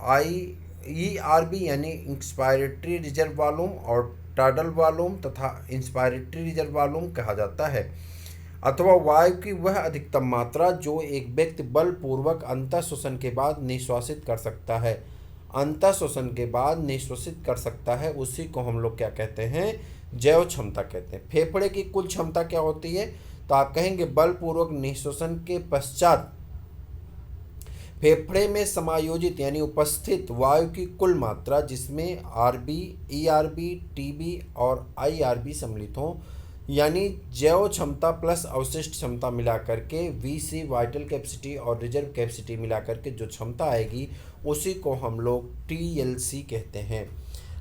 S1: ERB यानी इंस्पायरेटरी रिजर्व वॉल्यूम और टाइडल वॉल्यूम तथा इंस्पायरेटरी रिजर्व वॉल्यूम कहा जाता है। अथवा वायु की वह अधिकतम मात्रा जो एक व्यक्ति बलपूर्वक अंतः श्वसन के बाद निश्वासित कर सकता है, अंतः श्वसन के बाद निश्वसित कर सकता है, उसी को हम लोग क्या कहते हैं? जैव क्षमता कहते हैं। फेफड़े की कुल क्षमता क्या होती है? तो आप कहेंगे बलपूर्वक निश्वसन के पश्चात फेफड़े में समायोजित यानी उपस्थित वायु की कुल मात्रा, जिसमें RB, ERB, TB और IRB सम्मिलित हों, यानी जैव क्षमता प्लस अवशिष्ट क्षमता मिला करके VC वाइटल कैपेसिटी और रिजर्व कैपेसिटी मिला करके जो क्षमता आएगी उसी को हम लोग TLC कहते हैं।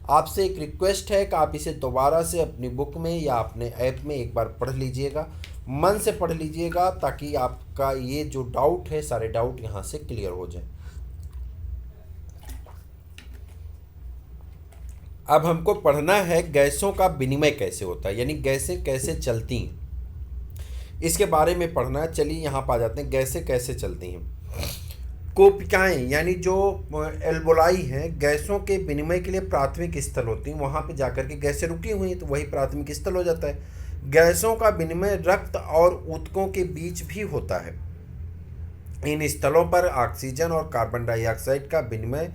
S1: आपसे एक रिक्वेस्ट है कि आप इसे दोबारा से अपनी बुक में या अपने ऐप में एक बार पढ़ लीजिएगा, मन से पढ़ लीजिएगा, ताकि आपका ये जो डाउट है सारे डाउट यहाँ से क्लियर हो जाए। अब हमको पढ़ना है गैसों का विनिमय कैसे होता है, यानी गैसें कैसे चलती हैं, इसके बारे में पढ़ना है। चलिए यहाँ पर आ जाते हैं, गैसें कैसे चलती हैं। कोशिकाएं यानी जो एल्बोलाई हैं, गैसों के विनिमय के लिए प्राथमिक स्थल होती हैं, वहाँ पे जाकर के गैसें रुकी हुई हैं तो वही प्राथमिक स्थल हो जाता है। गैसों का विनिमय रक्त और ऊतकों के बीच भी होता है। इन स्थलों पर ऑक्सीजन और कार्बन डाइऑक्साइड का विनिमय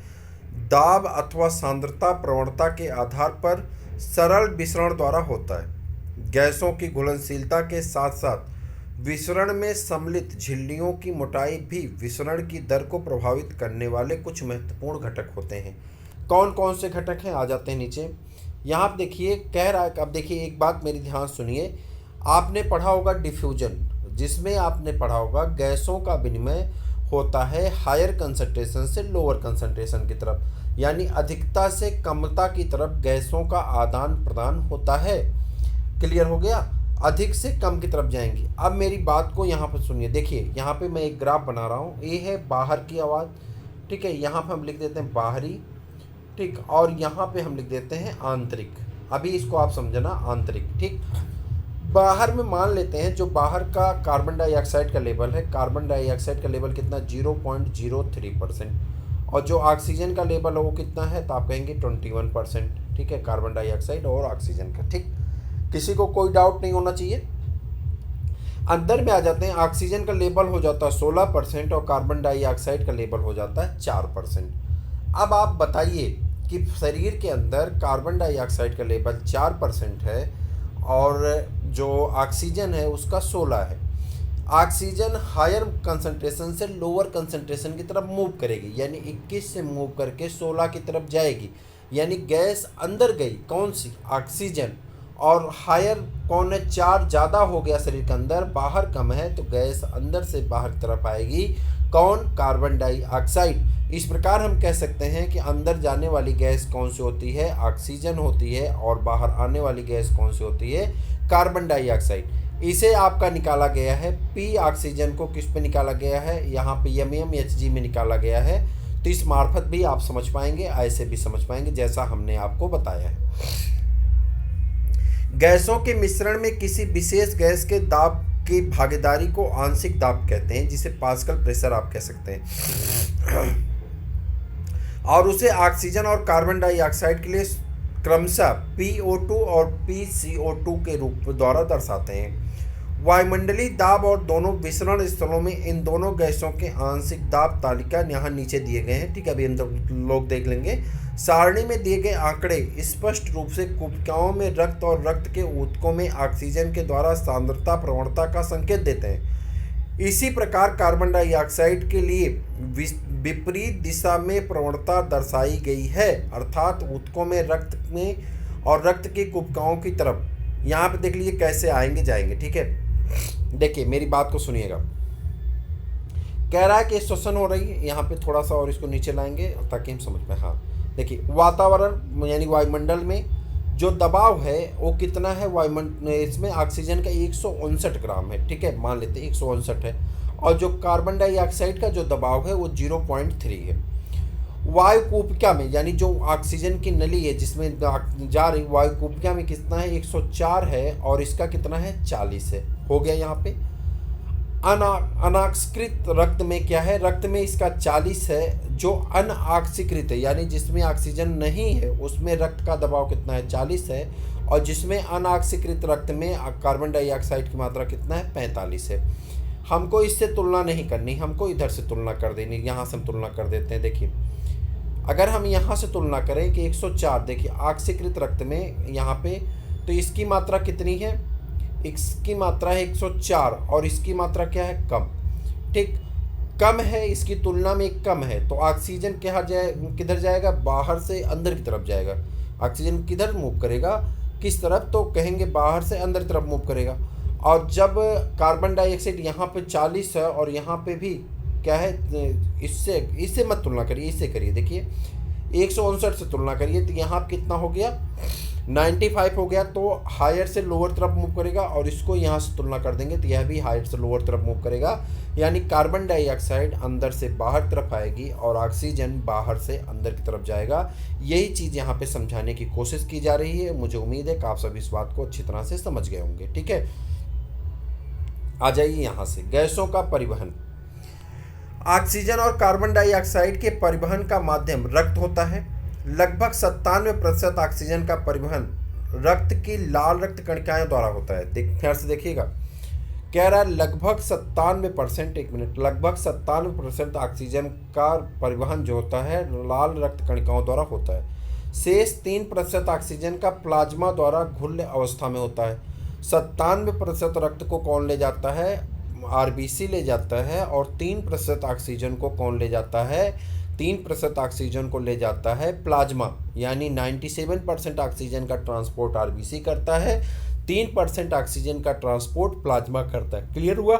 S1: दाब अथवा सांद्रता प्रवणता के आधार पर सरल विसरण द्वारा होता है। गैसों की घुलनशीलता के साथ साथ विसरण में सम्मिलित झिल्लियों की मोटाई भी विसरण की दर को प्रभावित करने वाले कुछ महत्वपूर्ण घटक होते हैं। कौन कौन से घटक हैं? आ जाते हैं नीचे। यहाँ देखिए कह रहा है, अब देखिए एक बात मेरी ध्यान सुनिए। आपने पढ़ा होगा डिफ्यूजन, जिसमें आपने पढ़ा होगा गैसों का विनिमय होता है हायर कंसंट्रेशन से लोअर कंसंट्रेशन की तरफ, यानी अधिकता से कमता की तरफ गैसों का आदान प्रदान होता है। क्लियर हो गया? अधिक से कम की तरफ जाएंगी। अब मेरी बात को यहाँ पर सुनिए। देखिए यहाँ पे मैं एक ग्राफ बना रहा हूँ, ये है बाहर की आवाज़, ठीक है, यहाँ पे हम लिख देते हैं बाहरी, ठीक, और यहाँ पे हम लिख देते हैं आंतरिक। अभी इसको आप समझना, आंतरिक, ठीक। बाहर में मान लेते हैं जो बाहर का कार्बन डाइऑक्साइड का लेवल है, कार्बन डाइऑक्साइड का लेवल कितना? 0.03%। और जो ऑक्सीजन का लेवल है वो कितना है? तो आप कहेंगे 21%, ठीक है, कार्बन डाइऑक्साइड और ऑक्सीजन का, ठीक। किसी को कोई डाउट नहीं होना चाहिए। अंदर में आ जाते हैं, ऑक्सीजन का लेवल हो जाता है 16% और कार्बन डाइऑक्साइड का लेवल हो जाता है 4%। अब आप बताइए कि शरीर के अंदर कार्बन डाइऑक्साइड का लेवल 4% है और जो ऑक्सीजन है उसका 16 है। ऑक्सीजन हायर कंसंट्रेशन से लोअर कंसंट्रेशन की तरफ मूव करेगी, यानी 21 से मूव करके 16 की तरफ जाएगी, यानी गैस अंदर गई, कौन सी? ऑक्सीजन। और हायर कौन है? 4 ज़्यादा हो गया शरीर के अंदर, बाहर कम है, तो गैस अंदर से बाहर की तरफ आएगी, कौन? Carbon dioxide. इस प्रकार हम कह सकते हैं कि अंदर जाने वाली गैस कौन सी होती है? ऑक्सीजन होती है, और बाहर आने वाली गैस कौन सी होती है? Carbon dioxide. इसे आपका निकाला गया है, पी ऑक्सीजन को किस पे निकाला गया है? यहाँ पे MmHg में निकाला गया है। तो इस मार्फत भी आप समझ पाएंगे, ऐसे भी समझ पाएंगे, जैसा हमने आपको बताया है। गैसों के मिश्रण में किसी विशेष गैस के दाब की भागीदारी को आंशिक दाब कहते हैं, जिसे पास्कल प्रेशर आप कह सकते हैं, और उसे ऑक्सीजन और कार्बन डाइऑक्साइड के लिए क्रमशः PO2 और PCO2 के रूप द्वारा दर्शाते हैं। वायुमंडलीय दाब और दोनों विसरण स्थलों में इन दोनों गैसों के आंशिक दाब तालिका यहाँ नीचे दिए गए हैं, ठीक है, अभी हम लोग देख लेंगे। सारणी में दिए गए आंकड़े स्पष्ट रूप से कोशिकाओं में रक्त और रक्त के ऊतकों में ऑक्सीजन के द्वारा सांद्रता प्रवणता का संकेत देते हैं। इसी प्रकार कार्बन डाइऑक्साइड के लिए विपरीत दिशा में प्रवणता दर्शाई गई है, अर्थात ऊतकों में रक्त में और रक्त की कोशिकाओं की तरफ। यहाँ पे देख लीजिए कैसे आएंगे जाएंगे, ठीक है। देखिए मेरी बात को सुनिएगा। कह रहा है कि श्वसन हो रही है, यहाँ पे थोड़ा सा और इसको नीचे लाएंगे ताकि हम समझ पाए। हाँ देखिए, वातावरण यानी वायुमंडल में जो दबाव है वो कितना है वायुमंडल, इसमें ऑक्सीजन का 159 ग्राम है, ठीक है, मान लेते हैं 159 है। और जो कार्बन डाइऑक्साइड का जो दबाव है वो 0.3 है। वायु कूपिका में, यानी जो ऑक्सीजन की नली है जिसमें जा रही वायु कूपिका में कितना है, 104 है, और इसका कितना है, 40 है। हो गया यहाँ पे। अनाक्सीकृत रक्त में क्या है, रक्त में इसका 40 है। जो अनऑक्सीकृत है यानी जिसमें ऑक्सीजन नहीं है उसमें रक्त का दबाव कितना है, 40 है। और जिसमें अनऑक्सीकृत रक्त में कार्बन डाइऑक्साइड की मात्रा कितना है, 45 है। हमको इससे तुलना नहीं करनी, हमको इधर से तुलना कर देनी। यहाँ से हम तुलना कर देते हैं। देखिए अगर हम यहाँ से तुलना करें कि 104, देखिए ऑक्सीकृत रक्त में यहाँ पे, तो इसकी मात्रा कितनी है, इसकी मात्रा है 104 और इसकी मात्रा क्या है, कम, ठीक, कम है, इसकी तुलना में कम है। तो ऑक्सीजन किधर जाएगा, बाहर से अंदर की तरफ जाएगा। ऑक्सीजन किधर मूव करेगा, किस तरफ, तो कहेंगे बाहर से अंदर की तरफ मूव करेगा। और जब कार्बन डाइऑक्साइड यहाँ पे 40 है और यहाँ पे भी क्या है, इससे मत तुलना करिए, इससे करिए। देखिए 159 से तुलना करिए तो यहाँ कितना हो गया, 95 हो गया। तो हायर से लोअर तरफ मूव करेगा। और इसको यहाँ से तुलना कर देंगे तो यह भी हायर से लोअर तरफ मूव करेगा। यानी कार्बन डाइऑक्साइड अंदर से बाहर तरफ आएगी और ऑक्सीजन बाहर से अंदर की तरफ जाएगा। यही चीज़ यहाँ पे समझाने की कोशिश की जा रही है। मुझे उम्मीद है कि आप सभी इस बात को अच्छी तरह से समझ गए होंगे, ठीक है। आ जाइए यहाँ से, गैसों का परिवहन। ऑक्सीजन और कार्बन डाइऑक्साइड के परिवहन का माध्यम रक्त होता है। लगभग 97% ऑक्सीजन का परिवहन रक्त की लाल रक्त कणिकाओं द्वारा होता है। ध्यान से देखिएगा, कह रहा है लगभग 97%, एक मिनट, लगभग 97% ऑक्सीजन का परिवहन जो होता है लाल रक्त कणिकाओं द्वारा होता है। शेष 3% ऑक्सीजन का प्लाज्मा द्वारा घुल्य अवस्था में होता है। 97% रक्त को कौन ले जाता है, आरबीसी ले जाता है। और 3% ऑक्सीजन को कौन ले जाता है, 3% ऑक्सीजन को ले जाता है प्लाज्मा। यानी 97% ऑक्सीजन का ट्रांसपोर्ट आरबीसी करता है, 3% ऑक्सीजन का ट्रांसपोर्ट प्लाज्मा करता है। क्लियर हुआ।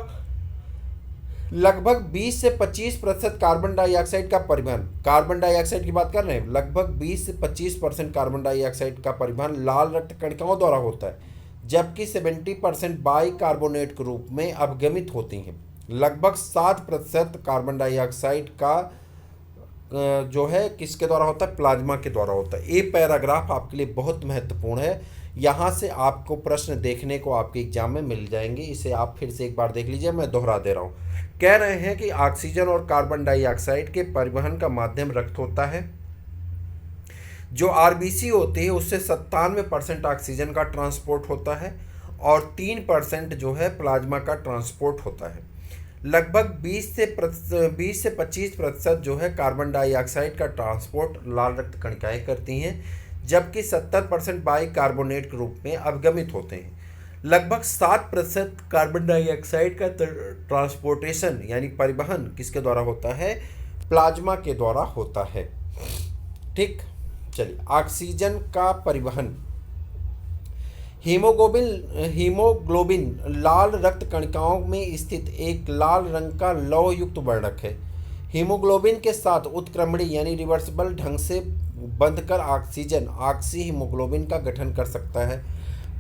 S1: लगभग 20 से 25% कार्बन डाइऑक्साइड का परिवहन, कार्बन डाइऑक्साइड की बात कर रहे हैं, लगभग 20 से 25% कार्बन डाइऑक्साइड का परिवहन लाल रक्त कणिकाओं द्वारा होता है, जबकि 70% बाइकार्बोनेट के रूप में अपगमित होती हैं। लगभग 60% कार्बन डाइऑक्साइड का जो है किसके द्वारा होता है, प्लाज्मा के द्वारा होता है। ये पैराग्राफ आपके लिए बहुत महत्वपूर्ण है। यहाँ से आपको प्रश्न देखने को आपके एग्जाम में मिल जाएंगे। इसे आप फिर से एक बार देख लीजिए, मैं दोहरा दे रहा हूँ। कह रहे हैं कि ऑक्सीजन और कार्बन डाइऑक्साइड के परिवहन का माध्यम रक्त होता है। जो आरबीसी होती है उससे 97% ऑक्सीजन का ट्रांसपोर्ट होता है और 3% जो है प्लाज्मा का ट्रांसपोर्ट होता है। लगभग 20 से 25% जो है कार्बन डाइऑक्साइड का ट्रांसपोर्ट लाल रक्त कणिकाएं करती हैं, जबकि 70% बाइकार्बोनेट के रूप में अपगमित होते हैं। लगभग 7% कार्बन डाइऑक्साइड का ट्रांसपोर्टेशन यानी परिवहन किसके द्वारा होता है, प्लाज्मा के द्वारा होता है। ठीक, चलिए ऑक्सीजन का परिवहन। हीमोग्लोबिन लाल रक्त कणिकाओं में स्थित एक लाल रंग का लौह युक्त वर्णक है। हीमोग्लोबिन के साथ उत्क्रमणी यानी रिवर्सिबल ढंग से बंधकर ऑक्सीजन ऑक्सी हीमोग्लोबिन का गठन कर सकता है।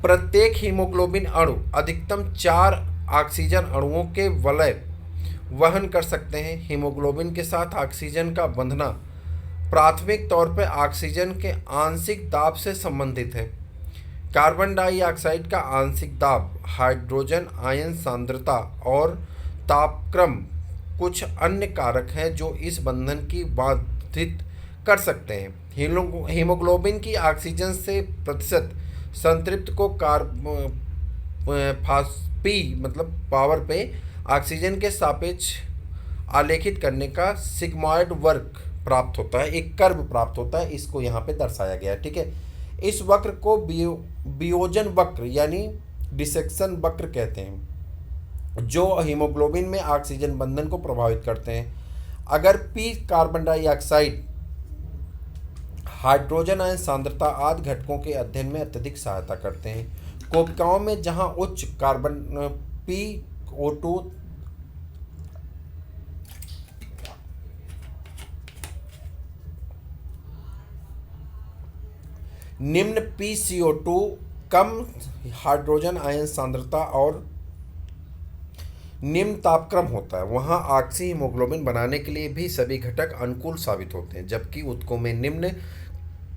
S1: प्रत्येक हीमोग्लोबिन अणु अधिकतम 4 ऑक्सीजन अणुओं के वलय वहन कर सकते हैं। हीमोग्लोबिन के साथ ऑक्सीजन का बंधना प्राथमिक तौर पर ऑक्सीजन के आंशिक दाब से संबंधित है। कार्बन डाइऑक्साइड का आंशिक दाब, हाइड्रोजन आयन सांद्रता और तापक्रम कुछ अन्य कारक हैं जो इस बंधन की बाधित कर सकते हैं। हीमोग्लोबिन की ऑक्सीजन से प्रतिशत संतृप्त को फास्पी मतलब पावर पे ऑक्सीजन के सापेक्ष आलेखित करने का सिग्मॉइड वक्र प्राप्त होता है, एक कर्व प्राप्त होता है। इसको यहाँ पे दर्शाया गया है। ठीक है, इस वक्र को वियोजन वक्र यानी डिसेक्शन वक्र कहते हैं, जो हीमोग्लोबिन में ऑक्सीजन बंधन को प्रभावित करते हैं। अगर P carbon dioxide, hydrogen ion सांद्रता आदि घटकों के अध्ययन में अत्यधिक सहायता करते हैं। कोशिकाओं में जहां उच्च कार्बन PO2 निम्न PCO2 कम हाइड्रोजन आयन सांद्रता और निम्न तापक्रम होता है, वहाँ ऑक्सी हीमोग्लोबिन बनाने के लिए भी सभी घटक अनुकूल साबित होते हैं। जबकि ऊतकों में निम्न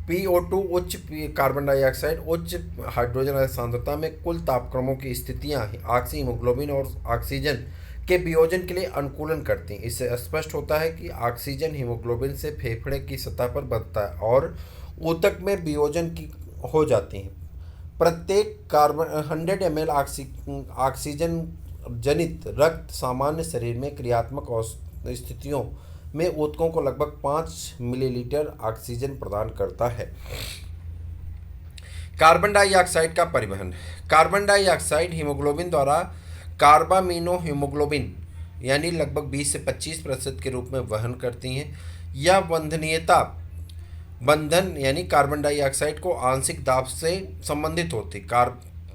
S1: PO2 उच्च कार्बन डाइऑक्साइड उच्च हाइड्रोजन आयन सांद्रता में कुल तापक्रमों की स्थितियाँ ऑक्सी हीमोग्लोबिन और ऑक्सीजन के वियोजन के लिए अनुकूलन करती हैं। इससे स्पष्ट होता है कि ऑक्सीजन हीमोग्लोबिन से फेफड़े की सतह पर बनता है और ऊतक में वियोजन की हो जाती हैं। प्रत्येक कार्बन 100 ml ऑक्सीजन जनित रक्त सामान्य शरीर में क्रियात्मक स्थितियों में ऊतकों को लगभग 5 मिलीलीटर ऑक्सीजन प्रदान करता है। कार्बन डाइऑक्साइड का परिवहन। कार्बन डाइऑक्साइड हीमोग्लोबिन द्वारा कार्बामिनो हीमोग्लोबिन यानी लगभग 20 से 25% के रूप में वहन करती हैं। यह बंधनीयता बंधन यानी कार्बन डाइऑक्साइड को आंशिक दाब से संबंधित होती।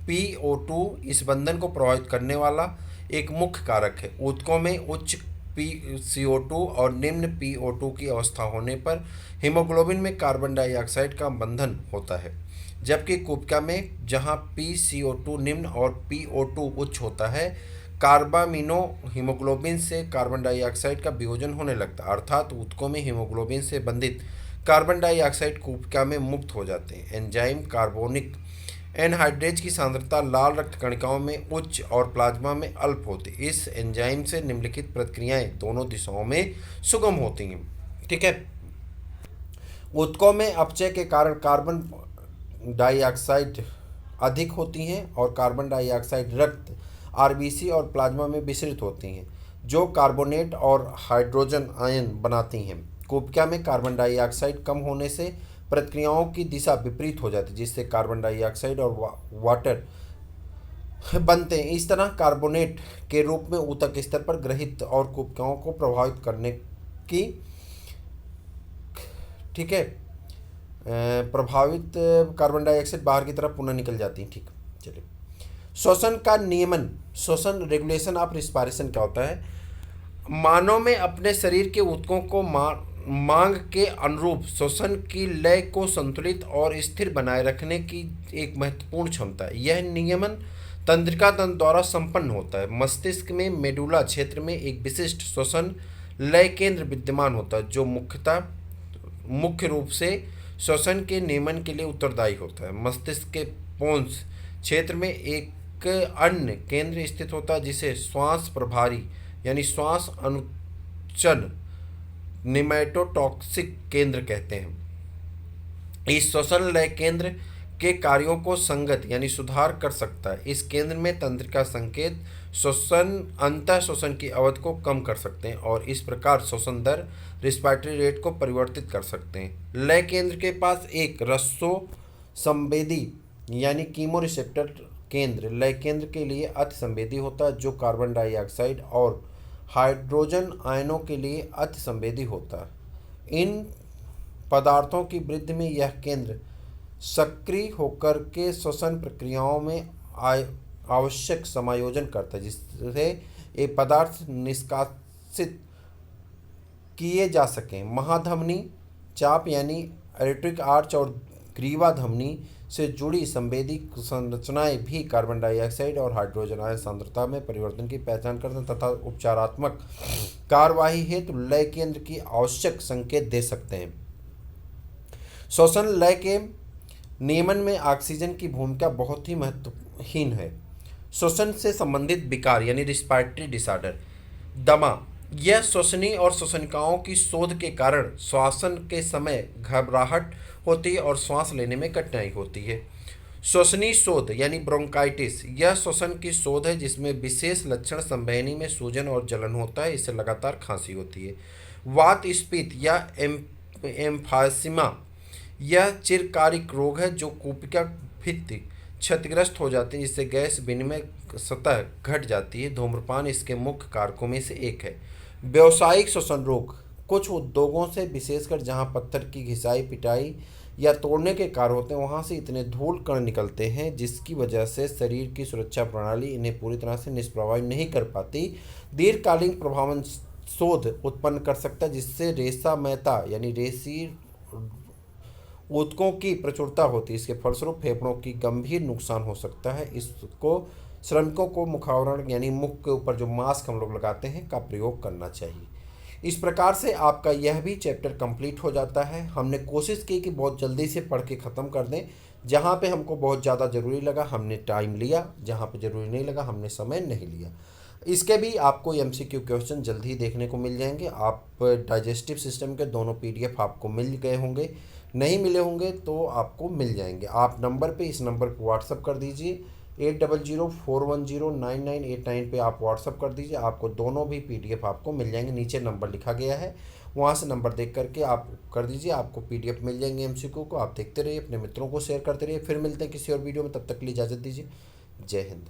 S1: PO2 इस बंधन को प्रभावित करने वाला एक मुख्य कारक है। ऊतकों में उच्च PCO2 और निम्न PO2 की अवस्था होने पर हीमोग्लोबिन में कार्बन डाइऑक्साइड का बंधन होता है, जबकि कुपिका में जहां PCO2 निम्न और PO2 उच्च होता है, कार्बामिनो हीमोग्लोबिन से कार्बन डाइऑक्साइड का वियोजन होने लगता है, अर्थात ऊतकों में हीमोग्लोबिन से बंधित कार्बन डाइऑक्साइड कुपिका में मुक्त हो जाते हैं। एंजाइम कार्बोनिक एनहाइड्रेज की सांद्रता लाल रक्त कणिकाओं में उच्च और प्लाज्मा में अल्प होती है। इस एंजाइम से निम्नलिखित प्रक्रियाएं दोनों दिशाओं में सुगम होती हैं। ठीक है, ऊतकों में अपचय के कारण कार्बन डाइऑक्साइड अधिक होती हैं और कार्बन डाइऑक्साइड रक्त RBC और प्लाज्मा में विसरित होती हैं, जो कार्बोनेट और हाइड्रोजन आयन बनाती हैं। कुपिका में कार्बन डाइऑक्साइड कम होने से प्रक्रियाओं की दिशा विपरीत हो जाती है, जिससे कार्बन डाइऑक्साइड और वाटर बनते हैं। इस तरह कार्बोनेट के रूप में ऊतक स्तर पर ग्रहित और कुपिकाओं को प्रभावित करने की ठीक है प्रभावित कार्बन डाइऑक्साइड बाहर की तरफ पुनः निकल जाती है। ठीक, चलिए श्वसन का नियमन, श्वसन रेगुलेशन ऑफ रिस्पायरेशन क्या होता है? मानव में अपने शरीर के ऊतकों को मांग के अनुरूप श्वसन की लय को संतुलित और स्थिर बनाए रखने की एक महत्वपूर्ण क्षमता है। यह नियमन तंत्रिका तंत्र द्वारा संपन्न होता है। मस्तिष्क में मेडुला क्षेत्र में एक विशिष्ट श्वसन लय केंद्र विद्यमान होता है, जो मुख्य रूप से श्वसन के नियमन के लिए उत्तरदायी होता है। मस्तिष्क के पोन्स क्षेत्र में एक अन्य केंद्र स्थित होता है, जिसे श्वास प्रभारी यानी श्वास अनुचन निमेटोटॉक्सिक केंद्र कहते हैं। इस श्वसन लय केंद्र के कार्यों को संगत यानी सुधार कर सकता है। इस केंद्र में तंत्रिका संकेत श्वसन अंतः श्वसन की अवधि को कम कर सकते हैं और इस प्रकार श्वसन दर रिस्पायरेटरी रेट को परिवर्तित कर सकते हैं। लय केंद्र के पास एक रसो संवेदी यानी कीमोरिसेप्टर केंद्र लय केंद्र के लिए अति संवेदी होता है, जो कार्बन डाइऑक्साइड और हाइड्रोजन आयनों के लिए अति संवेदी होता है। इन पदार्थों की वृद्धि में यह केंद्र सक्रिय होकर के श्वसन प्रक्रियाओं में आवश्यक समायोजन करता है, जिससे ये पदार्थ निष्कासित किए जा सकें। महाधमनी चाप यानी एरेट्रिक आर्च और ग्रीवा धमनी से जुड़ी संवेदी संरचनाएं भी कार्बन डाइऑक्साइड और हाइड्रोजन आयन सांद्रता में परिवर्तन की पहचान करते हैं तथा उपचारात्मक कार्यवाही हेतु लय केंद्र की आवश्यक संकेत दे सकते हैं। श्वसन लय के नियमन में ऑक्सीजन की भूमिका बहुत ही महत्वहीन है। श्वसन से संबंधित विकार यानी रिस्पायरेटरी डिसऑर्डर, दमा, यह श्वसनी और श्वसनिकाओं की शोध के कारण श्वसन के समय घबराहट होती है और श्वास लेने में कठिनाई होती है। श्वसनी शोध यानी ब्रोंकाइटिस, यह श्वसन की शोध है जिसमें विशेष लक्षण संवहनी में सूजन और जलन होता है, इससे लगातार खांसी होती है। वात स्फीत या एम्फाइसीमा, यह चिरकारिक रोग है जो कुपिका भित्ति क्षतिग्रस्त हो जाती है, जिससे गैस विनिमय सतह घट जाती है। धूम्रपान इसके मुख्य कारकों में से एक है। व्यावसायिक श्वसन रोग, कुछ उद्योगों से विशेषकर जहां पत्थर की घिसाई पिटाई या तोड़ने के कार्य होते हैं वहां से इतने धूल कण निकलते हैं जिसकी वजह से शरीर की सुरक्षा प्रणाली इन्हें पूरी तरह से निष्प्रभावी नहीं कर पाती। दीर्घकालीन प्रभावन शोध उत्पन्न कर सकता है, जिससे रेशा महता यानी रेसी ऊतकों की प्रचुरता होती है, इसके फलस्वरूप फेफड़ों की गंभीर नुकसान हो सकता है। इसको श्रमिकों को मुखावरण यानी मुख के ऊपर जो मास्क हम लोग लगाते हैं का प्रयोग करना चाहिए। इस प्रकार से आपका यह भी चैप्टर कंप्लीट हो जाता है। हमने कोशिश की कि बहुत जल्दी से पढ़ के ख़त्म कर दें। जहाँ पे हमको बहुत ज़्यादा ज़रूरी लगा हमने टाइम लिया, जहाँ पे ज़रूरी नहीं लगा हमने समय नहीं लिया। इसके भी आपको एमसीक्यू क्वेश्चन जल्द ही देखने को मिल जाएंगे। आप डाइजेस्टिव सिस्टम के दोनों पीडीएफ आपको मिल गए होंगे, नहीं मिले होंगे तो आपको मिल जाएंगे। आप नंबर पे, इस नंबर पे व्हाट्सअप कर दीजिए 8004109989 पे आप व्हाट्सअप कर दीजिए, आपको दोनों भी पीडीएफ आपको मिल जाएंगे। नीचे नंबर लिखा गया है, वहाँ से नंबर देख करके आप कर दीजिए, आपको पीडीएफ मिल जाएंगे एमसीक्यू को। आप देखते रहिए, अपने मित्रों को शेयर करते रहिए। फिर मिलते हैं किसी और वीडियो में, तब तक के लिए इजाज़त दीजिए। जय हिंद।